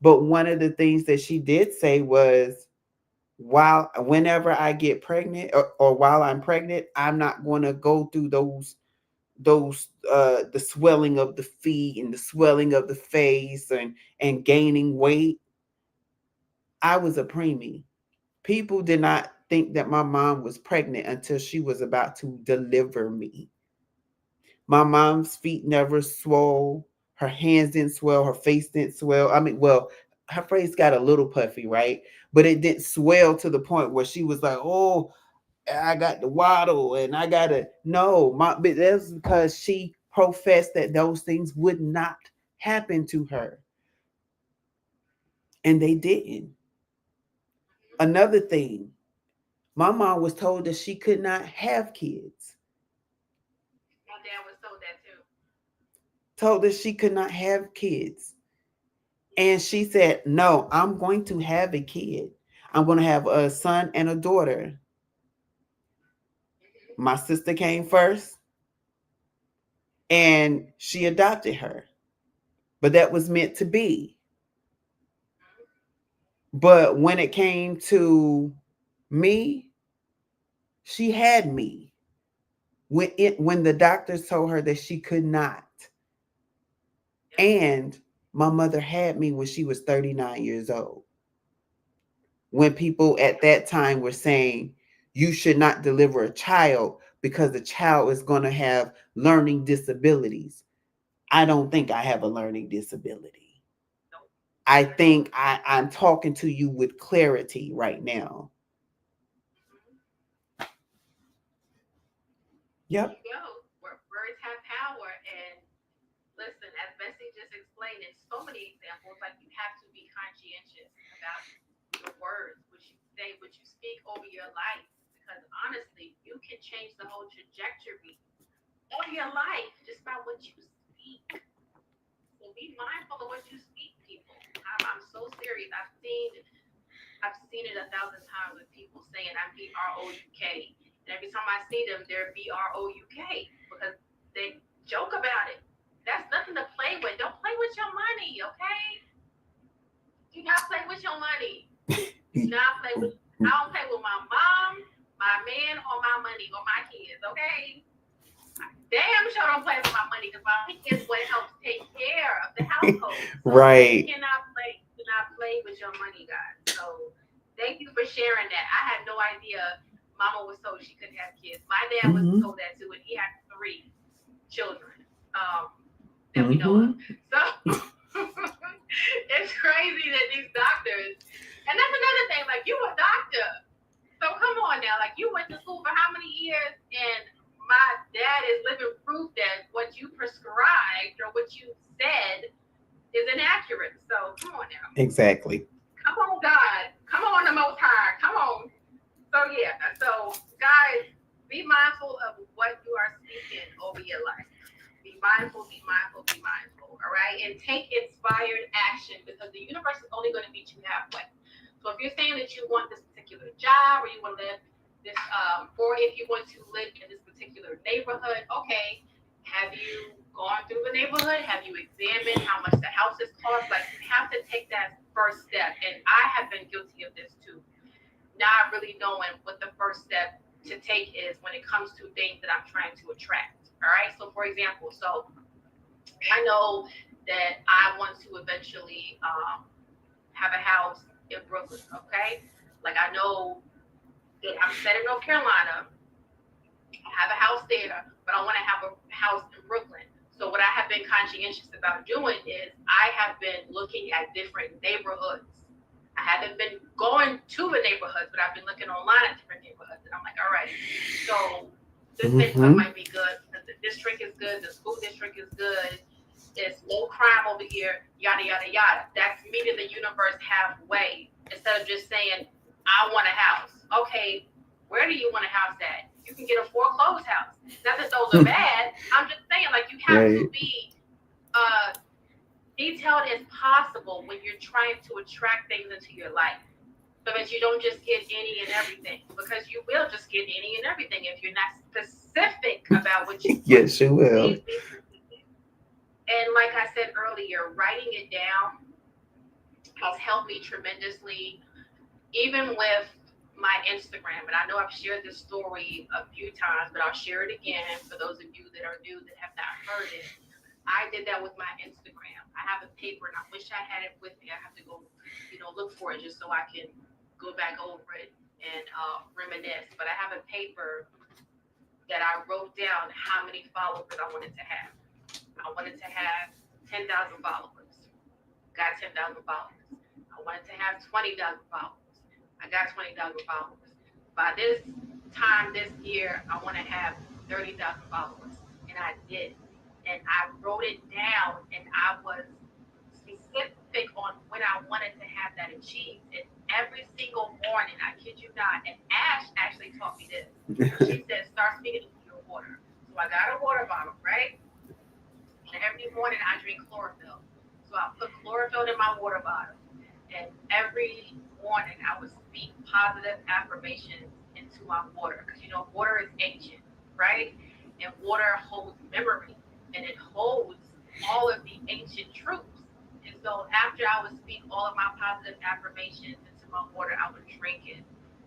Speaker 2: But one of the things that she did say was, whenever I get pregnant, or while I'm pregnant, I'm not going to go through those the swelling of the feet and the swelling of the face and gaining weight. I was a preemie. People did not think that my mom was pregnant until she was about to deliver me. My mom's feet never swole, her hands didn't swell, her face didn't swell. I mean, well, her face got a little puffy, right? But it didn't swell to the point where she was like, oh, I got the waddle and I got to no, but that's because she professed that those things would not happen to her. And they didn't. Another thing, my mom was told that she could not have kids.
Speaker 1: My dad was told that too.
Speaker 2: Told that she could not have kids. And she said, no, I'm going to have a kid. I'm going to have a son and a daughter. My sister came first and she adopted her. But that was meant to be. But when it came to me, she had me. When the doctors told her that she could not. And my mother had me when she was 39 years old. When people at that time were saying you should not deliver a child because the child is going to have learning disabilities. I don't think I have a learning disability. I think I'm talking to you with clarity right now.
Speaker 1: There
Speaker 2: Yep.
Speaker 1: you go. Words have power. And listen, as Bessie just explained, in so many examples, like you have to be conscientious about your words, what you say, what you speak over your life. Because honestly, you can change the whole trajectory of your life just by what you speak. So be mindful of what you speak, people. I'm so serious. I've seen it a thousand times with people saying I'm BROUK. And every time I see them, they're BROUK because they joke about it. That's nothing to play with. Don't play with your money, okay? Do not play with your money. Do not play with. I don't play with my mom, my man, or my money, or my kids. Okay. Damn sure don't play with my money because my money is what helps take care of the household. So
Speaker 2: Right.
Speaker 1: you cannot play with your money, guys. So thank you for sharing that. I had no idea Mama was told she couldn't have kids. My dad was
Speaker 2: Mm-hmm.
Speaker 1: told that too, and he had 3 children that we know of.
Speaker 2: Mm-hmm.
Speaker 1: So it's crazy that these doctors, and that's another thing. Like you a doctor, so come on now. Like you went to school for how many years, and my dad is living proof that what you prescribed or what you said is inaccurate. So come on now.
Speaker 2: Exactly.
Speaker 1: Come on, God. Come on, the Most High. Come on. So yeah. So guys, be mindful of what you are speaking over your life. Be mindful, be mindful, be mindful. All right. And take inspired action because the universe is only going to meet you halfway. So if you're saying that you want this particular job or you want to live this, or if you want to live in this particular neighborhood, okay, have you gone through the neighborhood? Have you examined how much the houses cost? Like you have to take that first step. And I have been guilty of this too, not really knowing what the first step to take is when it comes to things that I'm trying to attract. All right. So for example, so I know that I want to eventually have a house in Brooklyn. Okay. Like I know that I'm set in North Carolina. I have a house there, but I want to have a house in Brooklyn. So what I have been conscientious about doing is I have been looking at different neighborhoods. I haven't been going to the neighborhoods, but I've been looking online at different neighborhoods. And I'm like, all right, so this neighborhood
Speaker 2: Mm-hmm.
Speaker 1: might be good because the district is good, the school district is good, there's low crime over here, yada, yada, yada. That's meeting the universe halfway instead of just saying, I want a house. Okay, where do you want a house at? You can get a foreclosed house. Not that those are bad. I'm just saying, like, you have to
Speaker 2: Right.
Speaker 1: be uh, detailed as possible when you're trying to attract things into your life so that you don't just get any and everything because you will just get any and everything if you're not specific about what you want.
Speaker 2: Yes, you will.
Speaker 1: Please be specific. And like I said earlier, writing it down has helped me tremendously, even with my Instagram. And I know I've shared this story a few times, but I'll share it again for those of you that are new that have not heard it. I did that with my Instagram. I have a paper and I wish I had it with me. I have to go, look for it just so I can go back over it and reminisce. But I have a paper that I wrote down how many followers I wanted to have. I wanted to have 10,000 followers. Got 10,000 followers. I wanted to have 20,000 followers. I got 20,000 followers. By this time this year, I want to have 30,000 followers. And I did. And I wrote it down and I was specific on when I wanted to have that achieved. And every single morning, I kid you not, and Ash actually taught me this. She said, start speaking into your water. So I got a water bottle, right? And every morning I drink chlorophyll. So I put chlorophyll in my water bottle. And every morning I would speak positive affirmations into my water. Because water is ancient, right? And water holds memory and it holds all of the ancient truths. And so after I would speak all of my positive affirmations into my water, I would drink it.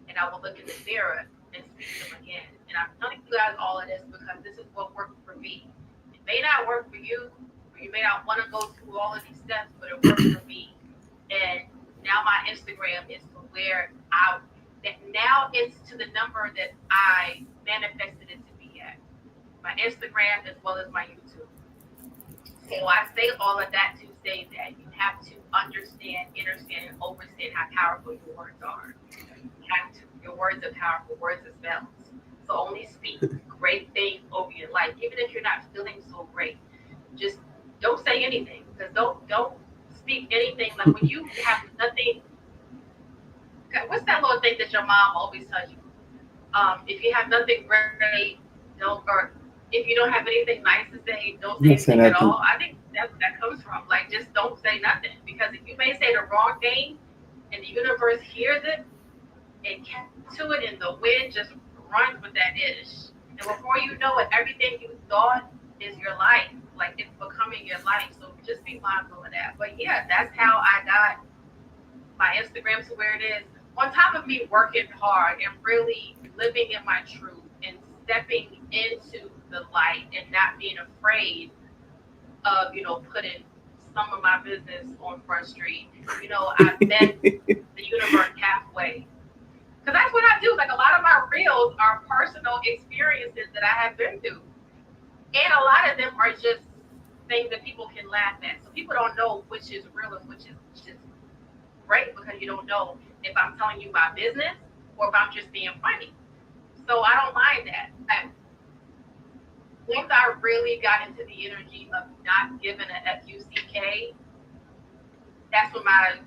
Speaker 1: And I would look in the mirror and speak them again. And I'm telling you guys all of this because this is what worked for me. It may not work for you, or you may not want to go through all of these steps, but it worked for me. And now my Instagram is to where now it's to the number that I manifested it to be at. My Instagram as well as my YouTube. So I say all of that to say that you have to understand, understand, and overstand how powerful your words are. You have to. Your words are powerful. Words are spells. So only speak great things over your life, even if you're not feeling so great. Just don't say anything because don't speak anything. Like when you have nothing. What's that little thing that your mom always tells you? If you have nothing great, don't or if you don't have anything nice to say, don't say
Speaker 2: Don't say
Speaker 1: anything at all.
Speaker 2: nothing.
Speaker 1: I think that's where that comes from. Like just don't say nothing because if you may say the wrong thing and the universe hears it and catches to it and the wind just runs with that ish. And before you know it, everything you thought is your life. Like it's becoming your life. So just be mindful of that. But yeah, that's how I got my Instagram to where it is. On top of me working hard and really living in my truth and stepping into the light and not being afraid of, putting some of my business on Front Street. I met the universe halfway. Because that's what I do. Like a lot of my reels are personal experiences that I have been through. And a lot of them are just things that people can laugh at. So people don't know which is real and which is great because you don't know if I'm telling you my business or if I'm just being funny. So I don't mind that. Once I really got into the energy of not giving a FUCK, that's when my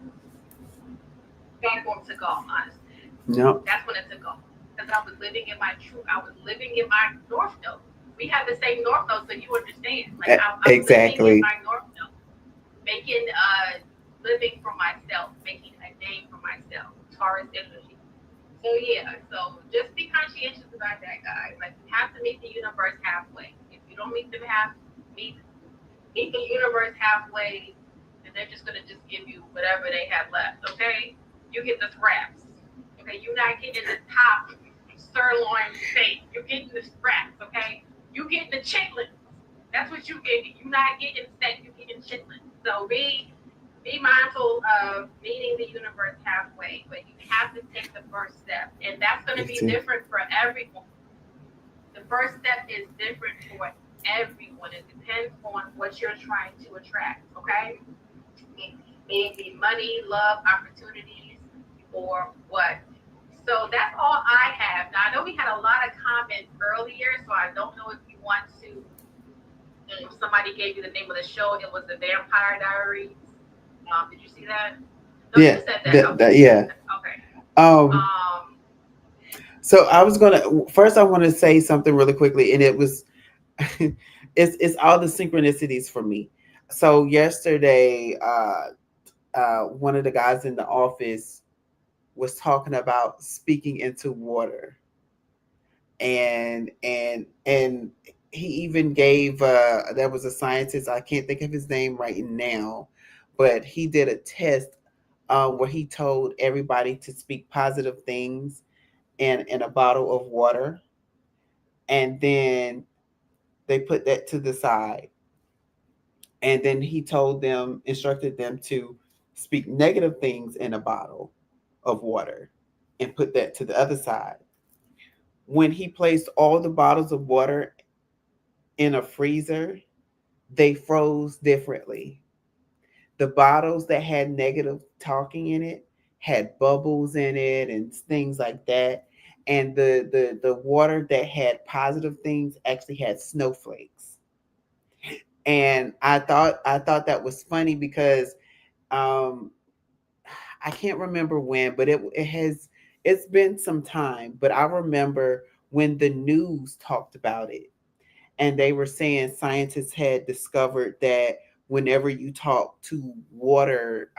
Speaker 1: platform took off, honestly.
Speaker 2: No.
Speaker 1: That's when it took off. Because I was living in my truth. I was living in my North Node. We have the same North Node, so you understand. Like I'm living in
Speaker 2: Exactly.
Speaker 1: my North Node, making living for myself, making a name for myself. Taurus energy. So yeah, so just be conscientious about that, guys. Like you have to meet the universe halfway. If you don't meet meet the universe halfway, and they're just gonna just give you whatever they have left. Okay, you get the scraps. Okay, you're not getting the top sirloin steak. You're getting the scraps. Okay, you getting the chitlins. That's what you getting. You're not getting steak. You're getting chitlins. So be mindful of meeting the universe halfway, but you have to take the first step, and that's going to be different for everyone. The first step is different for everyone. It depends on what you're trying to attract. Okay, may it be money, love, opportunities, or what. So that's all I have. Now I know we had a lot of comments earlier, so I don't know if you want to. Somebody gave you the name of the show. It was the Vampire Diaries. Did you see that? No, you
Speaker 2: Yeah.
Speaker 1: said that. Okay.
Speaker 2: Yeah.
Speaker 1: Okay.
Speaker 2: Um.
Speaker 1: Um.
Speaker 2: So I was gonna first. I want to say something really quickly, and it was, it's all the synchronicities for me. So yesterday, one of the guys in the office was talking about speaking into water, and he even gave there was a scientist, I can't think of his name right now, but he did a test where he told everybody to speak positive things in a bottle of water, and then they put that to the side, and then he told them, instructed them to speak negative things in a bottle of water and put that to the other side. When he placed all the bottles of water in a freezer, they froze differently. The bottles that had negative talking in it had bubbles in it and things like that. And the water that had positive things actually had snowflakes. And I thought that was funny because um I can't remember when, but it's been some time, but I remember when the news talked about it, and they were saying scientists had discovered that whenever you talk to water,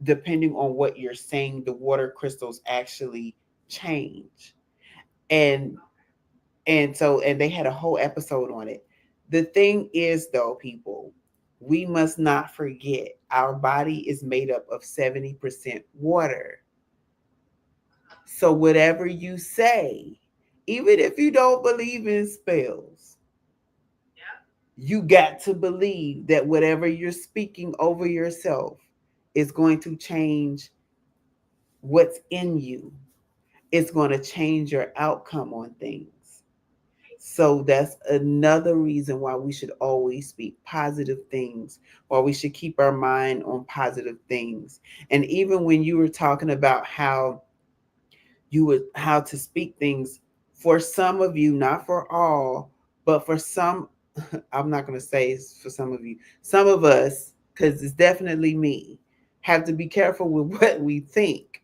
Speaker 2: depending on what you're saying, the water crystals actually change. And and they had a whole episode on it. The thing is though, people, we must not forget our body is made up of 70% water. So whatever you say, even if you don't believe in spells,
Speaker 1: Yeah.
Speaker 2: you got to believe that whatever you're speaking over yourself is going to change what's in you. It's going to change your outcome on things. So that's another reason why we should always speak positive things, why we should keep our mind on positive things. And even when you were talking about how to speak things, for some of you, not for all, but for some, I'm not going to say it's for some of you, some of us, because it's definitely me, have to be careful with what we think.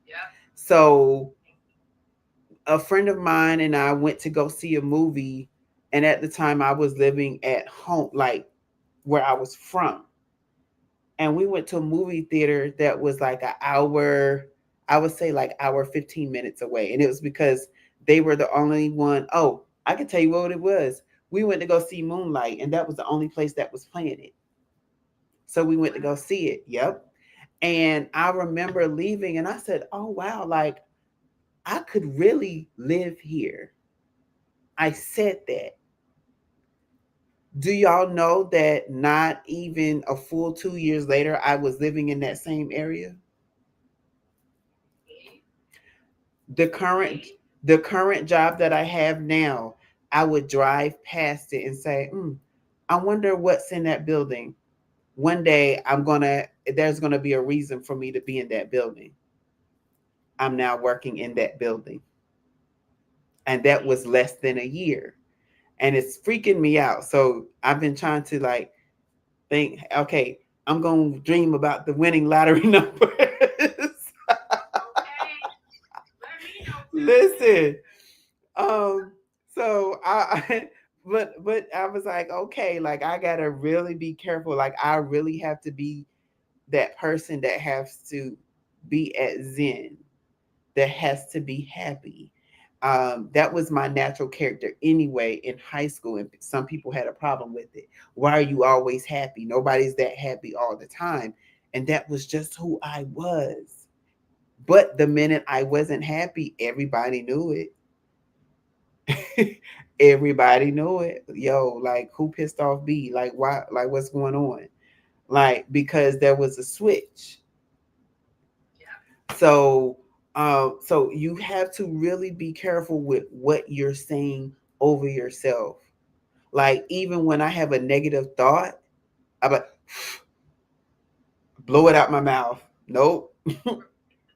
Speaker 1: Yeah.
Speaker 2: So a friend of mine and I went to go see a movie, and at the time I was living at home, like where I was from, and we went to a movie theater that was like an hour, I would say like hour 15 minutes away, and it was because they were the only one. Oh, I can tell you what it was. We went to go see Moonlight, and that was the only place that was playing it. So we went to go see it. Yep. And I remember leaving and I said, oh, wow, like I could really live here. I said that. Do y'all know that not even a full 2 years later, I was living in that same area?
Speaker 1: See?
Speaker 2: The current
Speaker 1: See?
Speaker 2: the current job that I have now, I would drive past it and say, I wonder what's in that building. One day there's gonna be a reason for me to be in that building. I'm now working in that building. And that was less than a year. And it's freaking me out. So I've been trying to like think, okay, I'm gonna dream about the winning lottery numbers.
Speaker 1: Okay. Let me know too.
Speaker 2: Listen, um, so I but I was like, okay, like I gotta really be careful. Like I really have to be that person that has to be at Zen, that has to be happy. That was my natural character anyway in high school, and some people had a problem with it. Why are you always happy? Nobody's that happy all the time. And that was just who I was. But the minute I wasn't happy, everybody knew it. Everybody knew it. Yo, like who pissed off B? Like why? Like what's going on? Like because there was a switch.
Speaker 1: Yeah.
Speaker 2: So you have to really be careful with what you're saying over yourself. Like even when I have a negative thought, I'm like blow it out my mouth. Nope.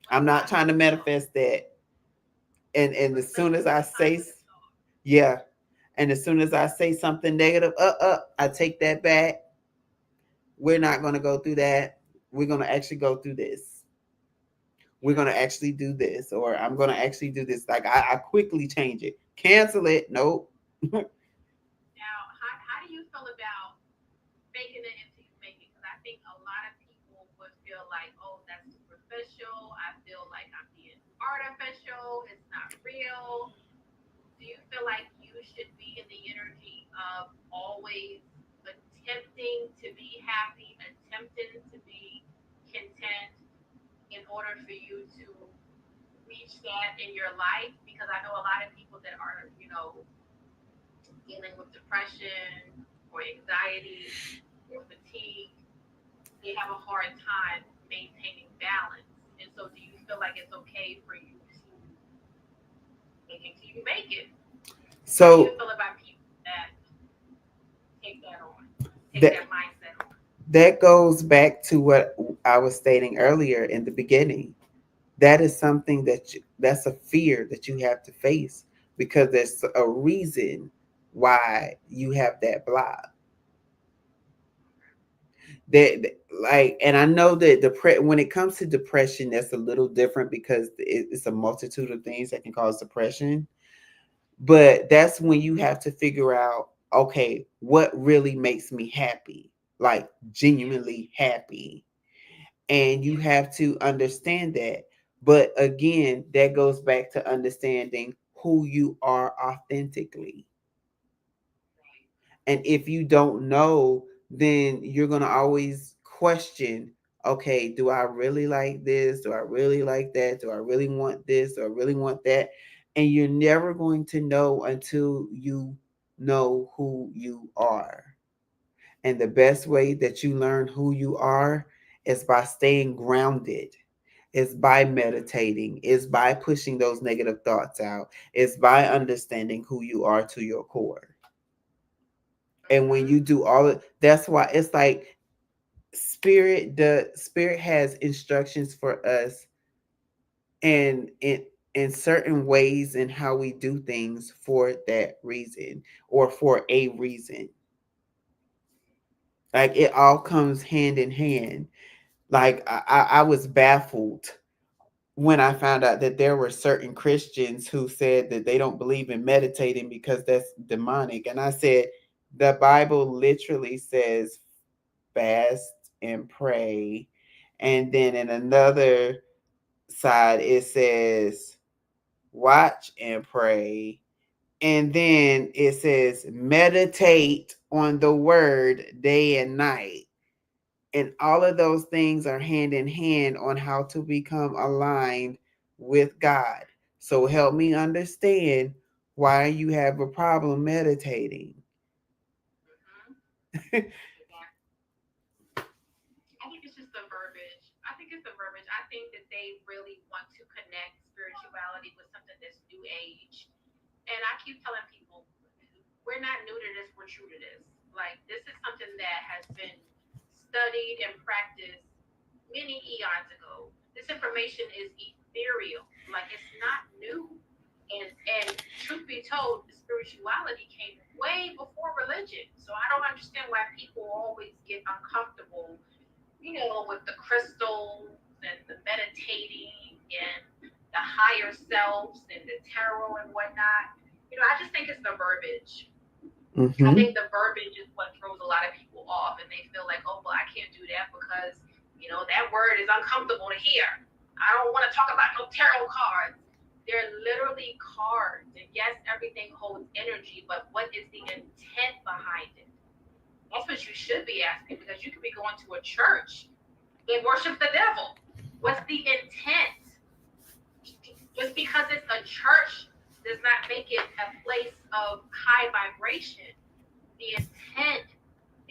Speaker 2: I'm not trying to manifest that. And as soon
Speaker 1: Replace
Speaker 2: as
Speaker 1: it with
Speaker 2: I
Speaker 1: a
Speaker 2: say
Speaker 1: positive thought.
Speaker 2: yeah, and as soon as I say something negative, I take that back. We're not gonna go through that. We're gonna actually go through this. We're
Speaker 1: Yeah.
Speaker 2: gonna actually do this, or I'm gonna actually do this. Like I quickly change it. Cancel it. Nope.
Speaker 1: Now, how do you feel about faking it until you make it? Because I think a lot of people would feel like, oh, that's superficial. I feel like I'm being artificial. It's not real. Do you feel like you should be in the energy of always attempting to be happy, attempting to be content in order for you to reach that in your life? Because I know a lot of people that are, dealing with depression or anxiety or fatigue, they have a hard time maintaining balance. And so, do you feel like it's okay for you to make it till you make it? How do you
Speaker 2: So
Speaker 1: feel about people that take that on, take
Speaker 2: that
Speaker 1: that mindset on?
Speaker 2: that goes back to what I was stating earlier in the beginning. That is something that's a fear that you have to face because there's a reason why you have that block. Like, and I know that when it comes to depression, that's a little different because it's a multitude of things that can cause depression. But that's when you have to figure out, okay, what really makes me happy, like
Speaker 1: Yeah,
Speaker 2: genuinely happy, and you
Speaker 1: yeah,
Speaker 2: have to understand that. But again, that goes back to understanding who you are authentically.
Speaker 1: right.
Speaker 2: And if you don't know, then you're going to always question, okay, do I really like this? Do I really like that? Do I really want this? Do I really want that? And you're never going to know until you know who you are. And the best way that you learn who you are is by staying grounded. It's by meditating. It's by pushing those negative thoughts out. It's by understanding who you are to your core. And when
Speaker 1: Mm-hmm.
Speaker 2: you do all of that's why it's like the spirit has instructions for us and in certain ways in how we do things for that reason or for a reason. Like it all comes hand in hand. Like I was baffled when I found out that there were certain Christians who said that they don't believe in meditating because that's demonic. And I said, the Bible literally says fast and pray. And then in another side, it says watch and pray. And then it says meditate on the word day and night. And all of those things are hand in hand on how to become aligned with God. So help me understand why you have a problem meditating.
Speaker 1: Mm-hmm. I think it's just the verbiage. I think it's the verbiage. I think that they really want to connect spirituality with something that's new age. And I keep telling people, we're not new to this, we're true to this. Like, this is something that has been studied and practiced many eons ago. This information is ethereal. Like, it's not new. And truth be told, spirituality came way before religion. So I don't understand why people always get uncomfortable, with the crystals and the meditating and the higher selves and the tarot and whatnot. I just think it's the verbiage. I
Speaker 2: Mm-hmm.
Speaker 1: think the verbiage is what throws a lot of people off, and they feel like, oh, well, I can't do that because, that word is uncomfortable to hear. I don't want to talk about no tarot cards. They're literally cards, and yes, everything holds energy, but what is the intent behind it? That's what you should be asking, because you could be going to a church and worship the devil. What's the intent? Just because it's a church does not make it a place of high vibration. The intent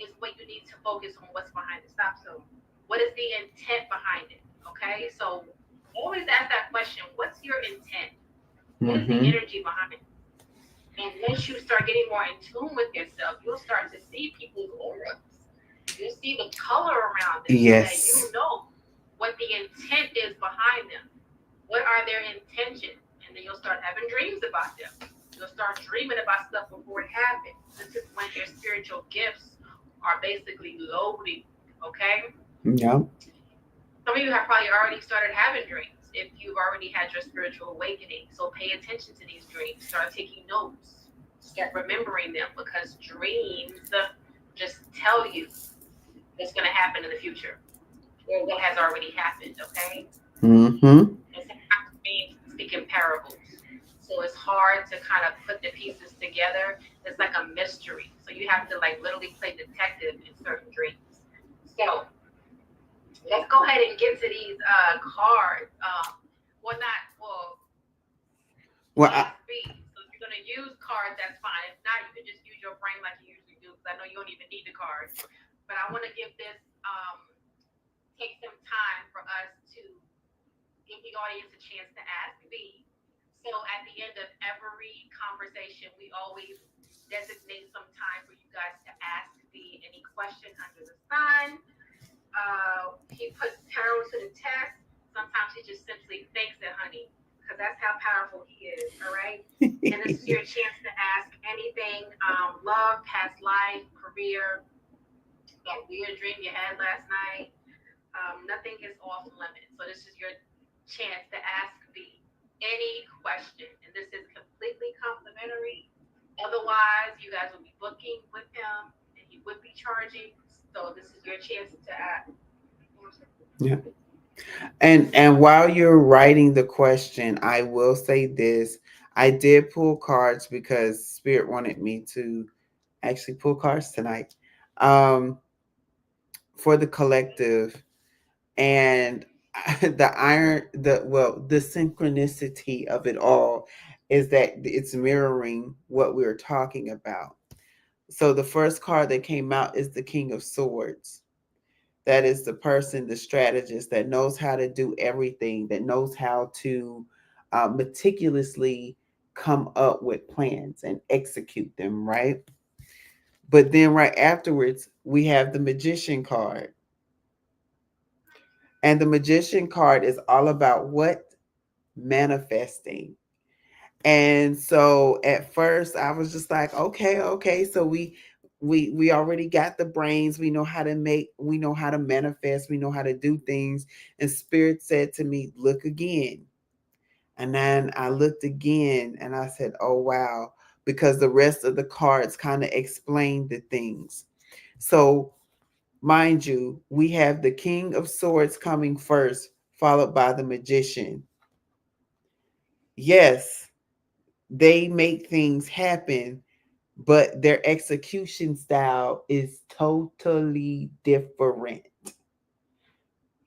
Speaker 1: is what you need to focus on. What's behind it? Stop. So, what is the intent behind it? Okay, so always ask that question. What's your intent? What is the
Speaker 2: Mm-hmm.
Speaker 1: energy behind it? And once you start getting more in tune with yourself, you'll start to see people's auras. You'll see the color around them, so that
Speaker 2: Yes.
Speaker 1: you know what the intent is behind them. What are their intentions? And then you'll start having dreams about them. You'll start dreaming about stuff before it happens. This is when your spiritual gifts are basically loading. Okay?
Speaker 2: Yep.
Speaker 1: Some of you have probably already started having dreams if you've already had your spiritual awakening. So pay attention to these dreams. Start taking notes. Start remembering them, because dreams just tell you what's going to happen in the future or what has already happened. Okay?
Speaker 2: Mm-hmm.
Speaker 1: And sometimes dreams speak in parables. So it's hard to kind of put the pieces together. It's like a mystery. So you have to like literally play detective in certain dreams. So let's go ahead and get to these cards. Well, not well,
Speaker 2: Well,
Speaker 1: class B. So if you're gonna use cards, that's fine. If not, you can just use your brain like you usually do. Because I know you don't even need the cards. But I want to give this take some time for us to give the audience a chance to ask B. So at the end of every conversation, we always designate some time for you guys to ask B any question under the sun. He puts tarot to the test. Sometimes he just simply thinks it, honey, because that's how powerful he is. All right. And this is your chance to ask anything: love, past life, career, that weird dream you had last night. Nothing is off limits. So this is your chance to ask B any question, and this is completely complimentary. Otherwise, you guys will be booking with him, and he would be charging. So this is your chance to ask.
Speaker 2: yeah. And while you're writing the question, I will say this. I did pull cards because Spirit wanted me to actually pull cards tonight. Um, for the collective, and the synchronicity of it all is that it's mirroring what we're talking about. So the first card that came out is the King of Swords. That is the person, the strategist that knows how to do everything, that knows how to meticulously come up with plans and execute them, right? But then right afterwards, we have the Magician card. And the Magician card is all about what? Manifesting. And so at first I was just like, okay, okay. So we already got the brains. We know how to make, we know how to manifest, we know how to do things. And Spirit said to me, look again. And then I looked again and I said, oh wow, because the rest of the cards kind of explain the things. So mind you, we have the King of Swords coming first, followed by the Magician. Yes, they make things happen, but their execution style is totally different.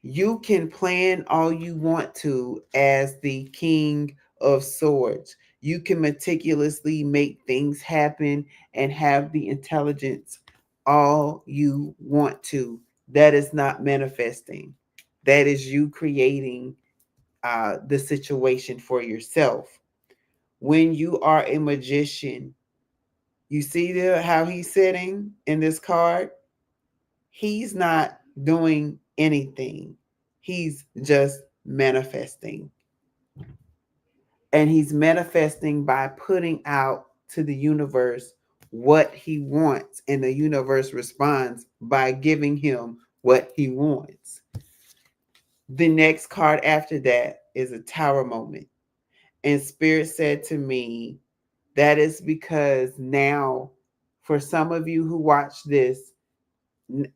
Speaker 2: You can plan all you want to as the King of Swords. You can meticulously make things happen and have the intelligence all you want to. That is not manifesting. That is you creating the situation for yourself. When you are a magician, you see there how he's sitting in this card? He's not doing anything. He's just manifesting. And he's manifesting by putting out to the universe what he wants. And the universe responds by giving him what he wants. The next card after that is a tower moment. And Spirit said to me, that is because now, for some of you who watch this,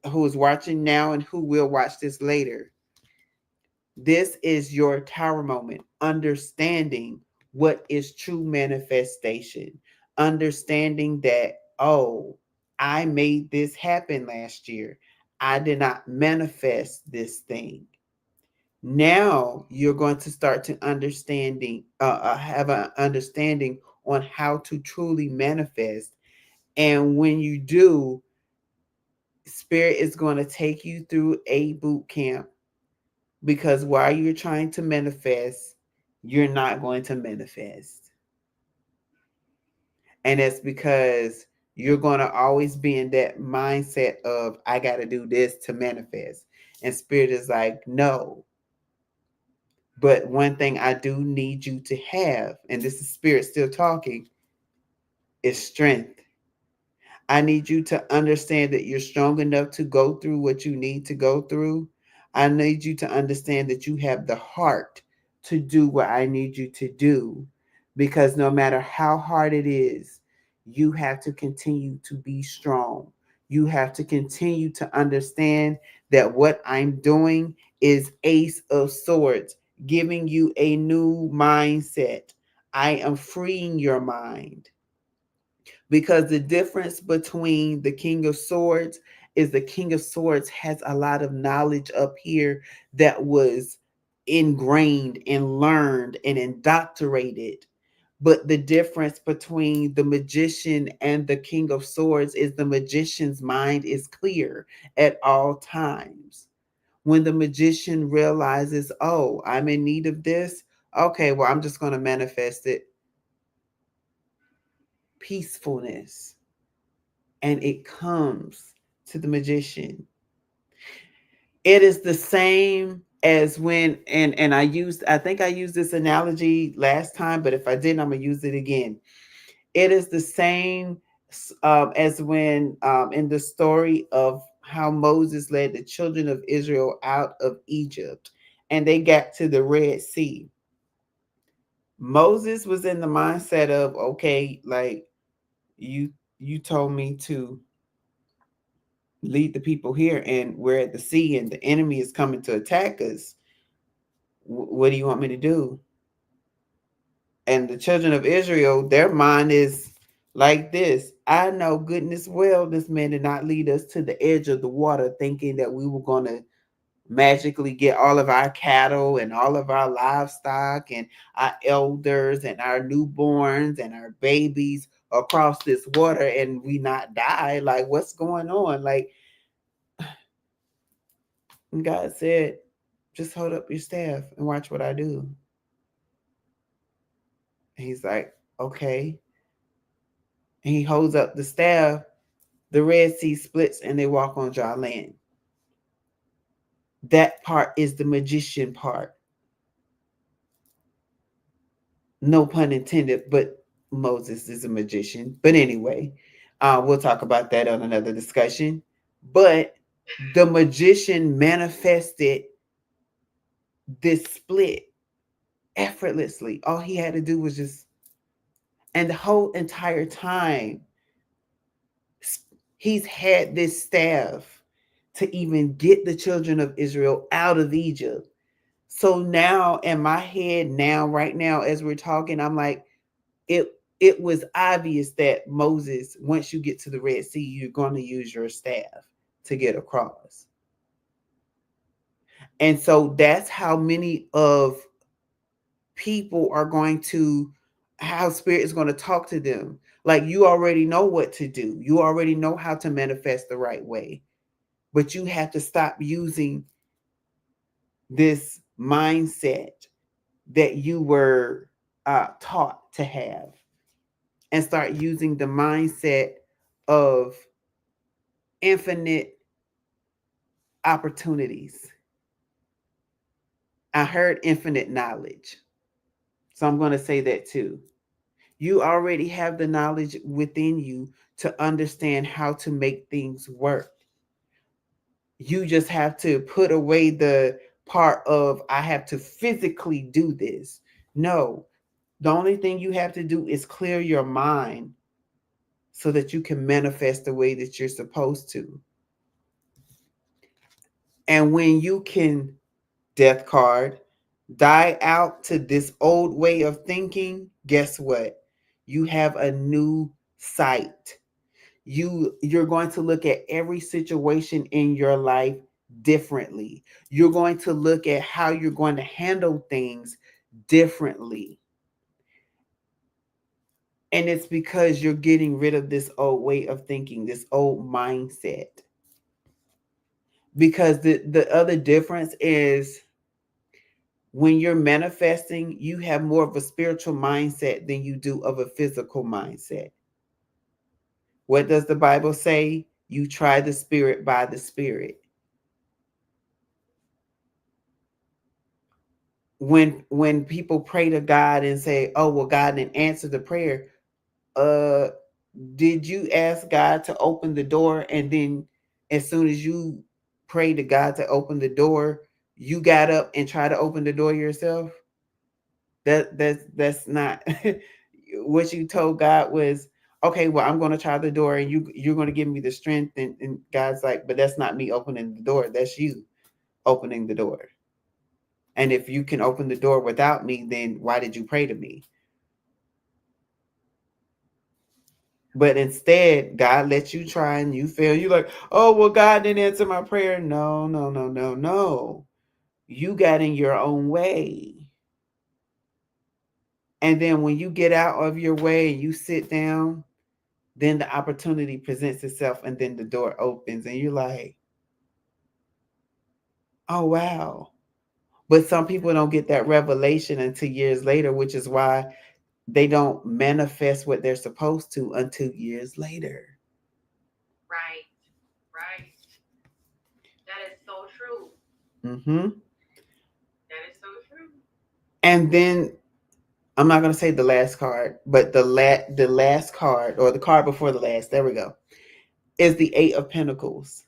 Speaker 2: who is watching now and who will watch this later, this is your tower moment, understanding what is true manifestation, understanding that, oh, I made this happen last year. I did not manifest this thing. Now you're going to start to have an understanding on how to truly manifest. And when you do, Spirit is going to take you through a boot camp, because while you're trying to manifest, you're not going to manifest. And it's because you're going to always be in that mindset of, I got to do this to manifest. And Spirit is like, no. But one thing I do need you to have, and this is Spirit still talking, is strength. I need you to understand that you're strong enough to go through what you need to go through. I need you to understand that you have the heart to do what I need you to do. Because no matter how hard it is, you have to continue to be strong. You have to continue to understand that what I'm doing is Ace of Swords, giving you a new mindset. I am freeing your mind, because the difference between the King of Swords is the King of Swords has a lot of knowledge up here that was ingrained and learned and indoctrinated. But the difference between the magician and the King of Swords is the magician's mind is clear at all times. When the magician realizes, oh, I'm in need of this, okay, well, I'm just going to manifest it. Peacefulness. And it comes to the magician. It is the same as when, and I think I used this analogy last time, but if I didn't, I'm gonna use it again. It is the same as when in the story of how Moses led the children of Israel out of Egypt and they got to the Red Sea. Moses was in the mindset of, okay, like you told me to lead the people here and we're at the sea and the enemy is coming to attack us. What do you want me to do? And the children of Israel, their mind is like this. I know goodness well this man did not lead us to the edge of the water thinking that we were going to magically get all of our cattle and all of our livestock and our elders and our newborns and our babies across this water and we not die. Like, what's going on? Like, and God said, just hold up your staff and watch what I do. And he's like, okay. And he holds up the staff. The Red Sea splits and they walk on dry land. That part is the magician part. No pun intended, but Moses is a magician. But anyway, we'll talk about that on another discussion. But the magician manifested this split effortlessly. All he had to do was just, and the whole entire time, he's had this staff to even get the children of Israel out of Egypt. So now in my head, now, right now, as we're talking, I'm like, it was obvious that Moses, once you get to the Red Sea, you're going to use your staff to get across. And so that's how many of people are going to, how spirit is going to talk to them. Like, you already know what to do. You already know how to manifest the right way. But you have to stop using this mindset that you were taught to have, and start using the mindset of infinite opportunities. I heard infinite knowledge. So I'm going to say that too. You already have the knowledge within you to understand how to make things work. You just have to put away the part of, I have to physically do this. No, the only thing you have to do is clear your mind so that you can manifest the way that you're supposed to. And when you can, death card, die out to this old way of thinking, guess what? You have a new sight. You're going to look at every situation in your life differently. You're going to look at how you're going to handle things differently. And it's because you're getting rid of this old way of thinking, this old mindset. Because the other difference is, when you're manifesting, you have more of a spiritual mindset than you do of a physical mindset. What does the Bible say? You try the spirit by the spirit. When people pray to God and say, "Oh, well, God didn't answer the prayer," uh, did you ask God to open the door, and then as soon as you prayed to God to open the door, you got up and tried to open the door yourself? That's not what you told God was, okay, well, I'm going to try the door, and you're going to give me the strength, and God's like, but that's not me opening the door, that's you opening the door. And if you can open the door without me, then why did you pray to me? But instead, God lets you try and you fail. You're like, oh, well, God didn't answer my prayer. No, no, no, no, no. You got in your own way. And then when you get out of your way and you sit down, then the opportunity presents itself, and then the door opens and you're like, oh, wow. But some people don't get that revelation until years later, which is why they don't manifest what they're supposed to until years later.
Speaker 1: Right. Right. That is so true.
Speaker 2: Mm-hmm.
Speaker 1: That is so true.
Speaker 2: And then I'm not going to say the last card, but the last card, or the card before the last, there we go, is the Eight of Pentacles.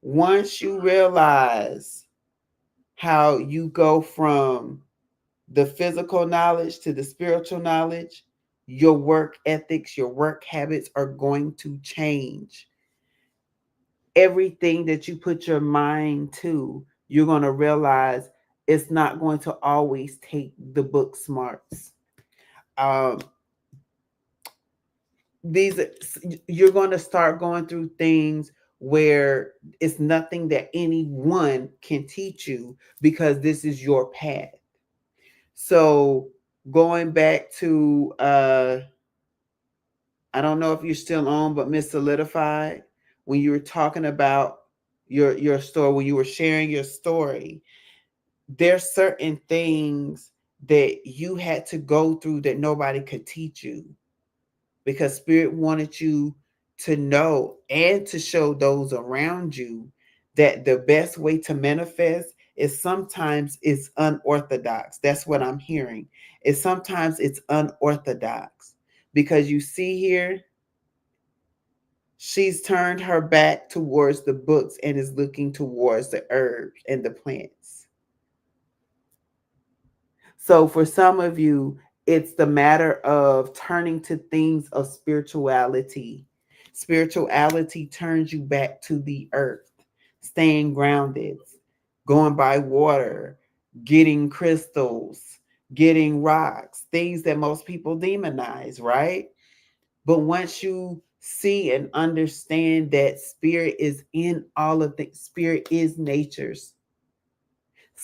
Speaker 2: Once you realize how you go from the physical knowledge to the spiritual knowledge, your work ethics, your work habits are going to change. Everything that you put your mind to, you're going to realize it's not going to always take the book smarts. Um, these You're going to start going through things where it's nothing that anyone can teach you, because this is your path. So going back to I don't know if you're still on, but Miss Solidified, when you were talking about your story, when you were sharing your story, there's certain things that you had to go through that nobody could teach you, because Spirit wanted you to know and to show those around you that the best way to manifest is sometimes it's unorthodox. That's what I'm hearing. Is sometimes it's unorthodox, because you see here, she's turned her back towards the books and is looking towards the herbs and the plants. So for some of you, it's the matter of turning to things of spirituality. Spirituality turns you back to the earth, staying grounded, going by water, getting crystals, getting rocks, things that most people demonize, right? But once you see and understand that spirit is in all of things, spirit is nature's.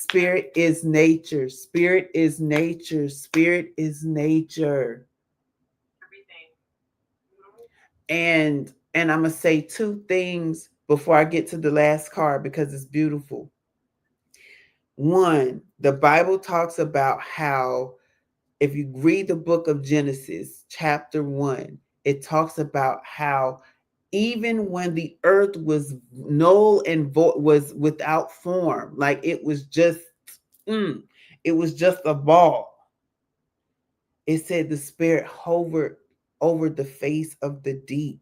Speaker 2: Spirit is nature. Spirit is nature. Spirit is nature.
Speaker 1: Everything. Mhm.
Speaker 2: And I'm gonna say two things before I get to the last card because it's beautiful. One, the Bible talks about how if you read the book of Genesis, chapter 1, it talks about how even when the earth was null and was without form, like mm, it was just a ball. It said the spirit hovered over the face of the deep.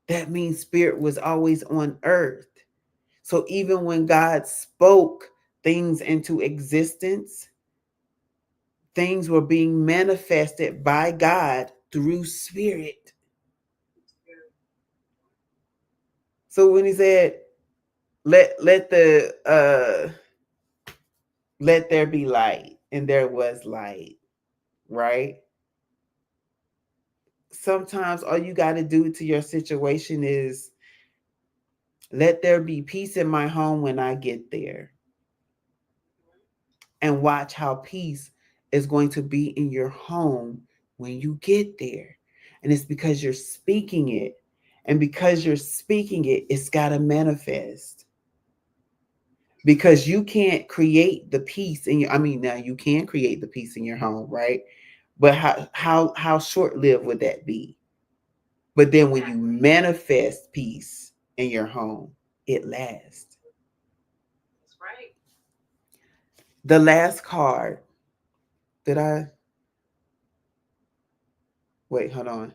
Speaker 2: That means spirit was always on earth. So even when God spoke things into existence, things were being manifested by God through spirit. So when he said, let the let there be light, and there was light, right? Sometimes all you got to do to your situation is let there be peace in my home when I get there, and watch how peace is going to be in your home when you get there. And it's because you're speaking it. And because you're speaking it, it's got to manifest. Because you can't create the peace in your, I mean, now you can create the peace in your home, right? But how short-lived would that be? But then when you manifest peace in your home, it lasts.
Speaker 1: That's right.
Speaker 2: The last card that I wait, hold on.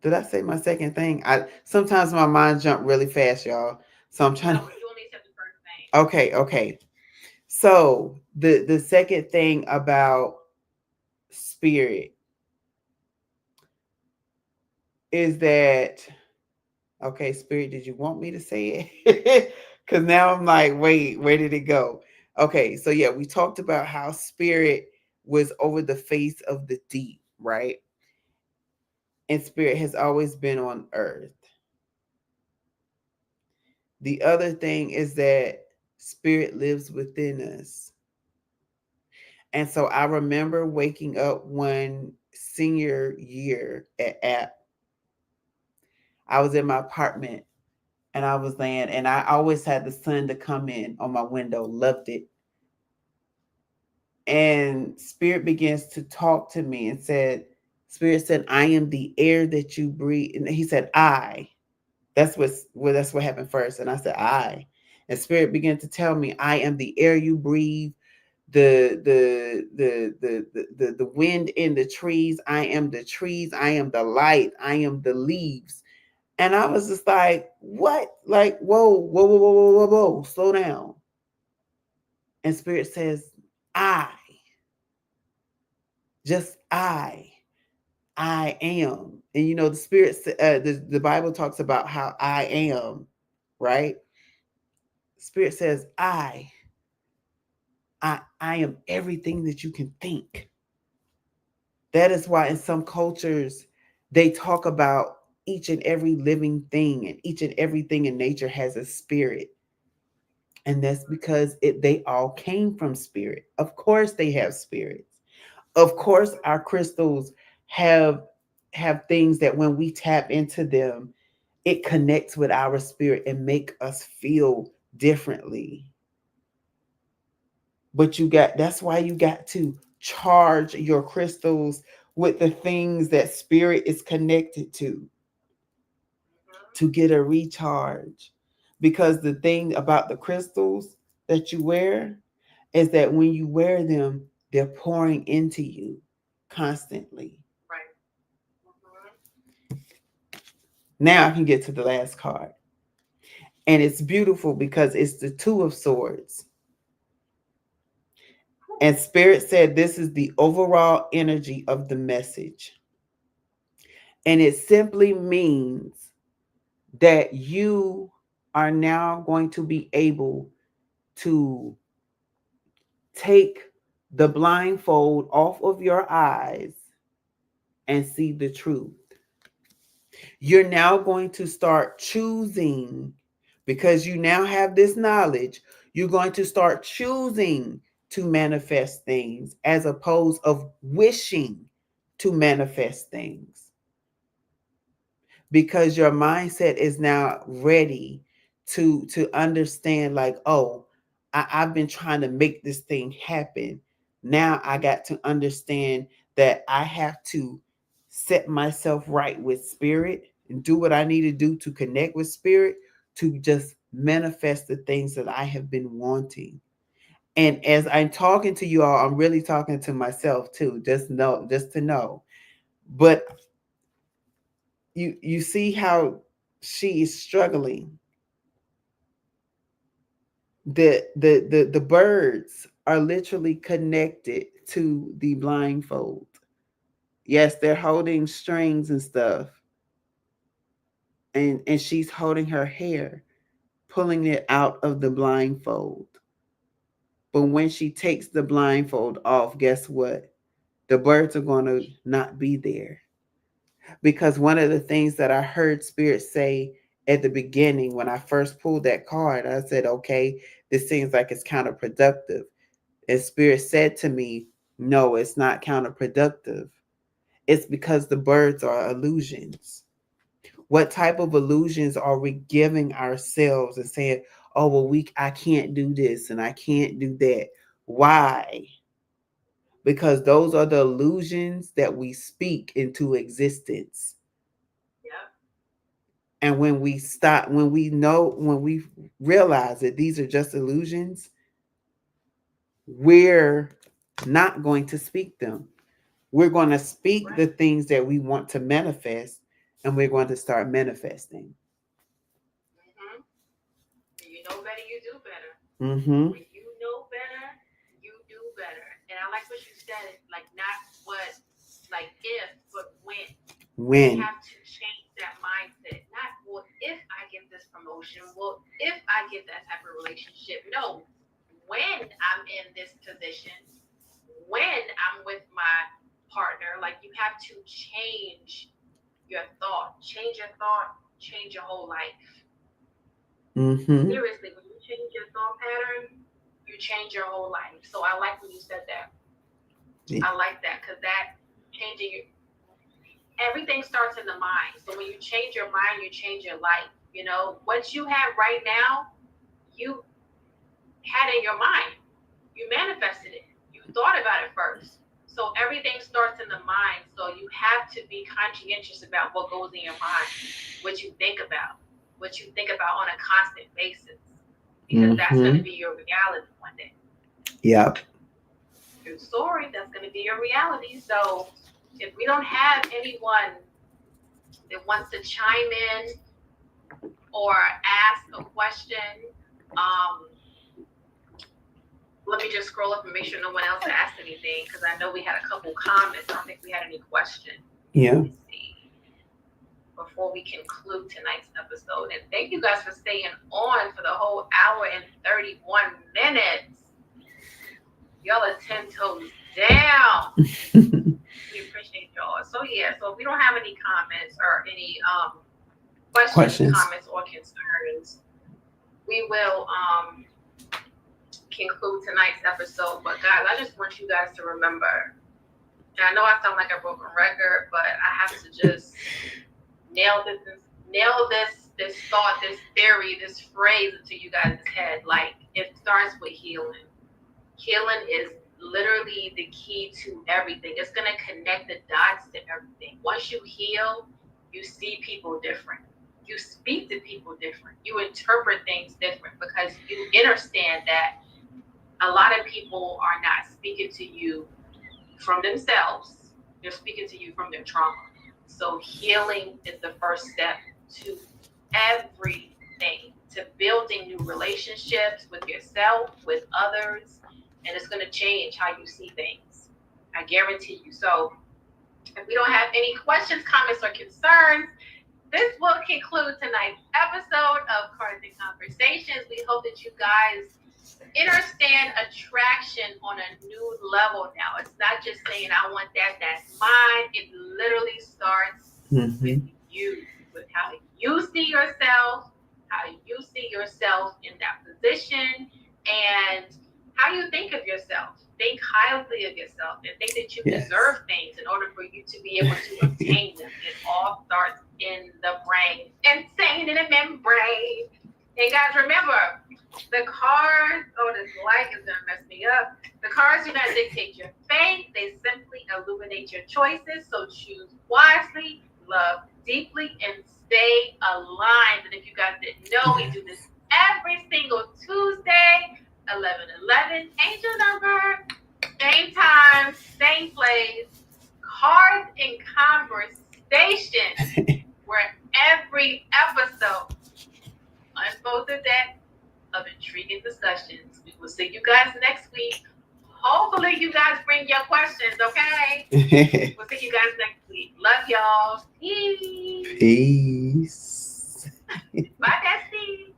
Speaker 2: Did I say my second thing? I sometimes my mind jump really fast, y'all. So I'm trying
Speaker 1: No,
Speaker 2: to.
Speaker 1: you only said the first thing.
Speaker 2: Okay. So the second thing about spirit is that okay, spirit, did you want me to say it? Because now I'm like, wait, where did it go? Okay, so yeah, we talked about how spirit was over the face of the deep, right? And spirit has always been on earth. The other thing is that spirit lives within us. And so I remember waking up one senior year at App. I was in my apartment and I was laying, and I always had the sun to come in on my window, loved it. And Spirit begins to talk to me and Spirit said, I am the air that you breathe. And he said, I. That's what happened first. And I said, I. And Spirit began to tell me, I am the air you breathe, the wind in the trees. I am the trees. I am the light. I am the leaves. And I was just like, what? Like, whoa, slow down. And Spirit says, I, just I am. And you know, the Spirit, the Bible talks about how I am, right? Spirit says, I am everything that you can think. That is why in some cultures they talk about each and every living thing, and each and everything in nature has a spirit. And that's because they all came from spirit. Of course they have spirits. Of course our crystals have things that when we tap into them, it connects with our spirit and make us feel differently. But that's why you got to charge your crystals with the things that spirit is connected to get a recharge. Because the thing about the crystals that you wear is that when you wear them, they're pouring into you constantly.
Speaker 1: Right. Mm-hmm.
Speaker 2: Now I can get to the last card. And it's beautiful because it's the Two of Swords. And Spirit said this is the overall energy of the message. And it simply means that you are now going to be able to take the blindfold off of your eyes and see the truth. You're now going to start choosing Because you now have this knowledge, you're going to start choosing to manifest things as opposed of wishing to manifest things, because your mindset is now ready to understand, like, oh, I've been trying to make this thing happen. Now I got to understand that I have to set myself right with spirit and do what I need to do to connect with spirit, to just manifest the things that I have been wanting. And as I'm talking to you all, I'm really talking to myself too. Just to know. But you see how she is struggling. The birds are literally connected to the blindfold. Yes, they're holding strings and stuff, and she's holding her hair, pulling it out of the blindfold. But when she takes the blindfold off, guess what? The birds are going to not be there. Because one of the things that I heard Spirit say at the beginning when I first pulled that card, I said, okay, this seems like it's counterproductive. And Spirit said to me, no, it's not counterproductive. It's because the birds are illusions. What type of illusions are we giving ourselves and saying, oh, well, I can't do this and I can't do that? Why? Because those are the illusions that we speak into existence.
Speaker 1: Yep.
Speaker 2: And when we realize that these are just illusions, we're not going to speak them. We're going to speak
Speaker 1: Right.
Speaker 2: the things that we want to manifest, and we're going to start manifesting.
Speaker 1: Mm-hmm. When you know better, you do better.
Speaker 2: Mm-hmm.
Speaker 1: When you know better, you do better. And I like what you said, like not what, like if, but when. We
Speaker 2: When?
Speaker 1: have to change that mindset. Not, well, if I get this promotion, well, if I get that type of relationship. No, when I'm in this position, when I'm with my partner, like you have to change your thought. Change your thought, change your whole life.
Speaker 2: Mm-hmm.
Speaker 1: Seriously, when you change your thought pattern, you change your whole life. So I like when you said that.
Speaker 2: Yeah.
Speaker 1: I like that because that changing your, everything starts in the mind. So when you change your mind, you change your life. You know, what you have right now, you had in your mind. You manifested it. You thought about it first. So everything starts in the mind. So you have to be conscientious about what goes in your mind, what you think about on a constant basis. Because that's going to be your reality one day.
Speaker 2: Yep.
Speaker 1: True story, that's going to be your reality. So if we don't have anyone that wants to chime in or ask a question, let me just scroll up and make sure no one else asked anything because I know we had a couple comments. I don't think we had any questions.
Speaker 2: Yeah.
Speaker 1: Let's see. Before we conclude tonight's episode. And thank you guys for staying on for the whole hour and 31 minutes. Y'all are 10 toes down. We appreciate y'all. So yeah, so if we don't have any comments or any questions, comments, or concerns, we will conclude tonight's episode. But guys, I just want you guys to remember, and I know I sound like a broken record, but I have to just nail this thought, this theory, this phrase into you guys' head. Like, it starts with healing. Healing is literally the key to everything. It's going to connect the dots to everything. Once you heal, you see people different. You speak to people different. You interpret things different because you understand that a lot of people are not speaking to you from themselves. They're speaking to you from their trauma. So healing is the first step to everything, to building new relationships with yourself, with others, and it's going to change how you see things. I guarantee you. So if we don't have any questions, comments, or concerns, this will conclude tonight's episode of Cards and Conversations. We hope that you guys understand attraction on a new level now. It's not just saying, I want that, that's mine. It literally starts with you, with how you see yourself, how you see yourself in that position, and how you think of yourself. Think highly of yourself and think that you
Speaker 2: Yes.
Speaker 1: deserve things in order for you to be able to obtain them. It all starts in the brain, insane in the membrane. And guys, remember, the cards, oh, this light is gonna mess me up. The cards do not dictate your fate, they simply illuminate your choices. So choose wisely, love deeply, and stay aligned. And if you guys didn't know, we do this every single Tuesday, 11:11, angel number, same time, same place, cards and conversation, where every episode unfolds a deck of intriguing discussions. We will see you guys next week. Hopefully, you guys bring your questions, okay? We'll see you guys next week. Love y'all. Peace.
Speaker 2: Peace.
Speaker 1: Bye, Destiny.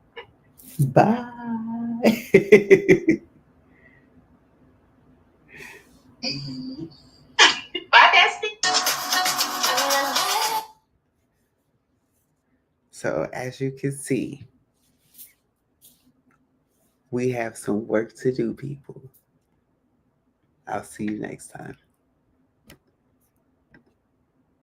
Speaker 2: Bye.
Speaker 1: Bye, Destiny.
Speaker 2: So, as you can see, we have some work to do, people. I'll see you next time.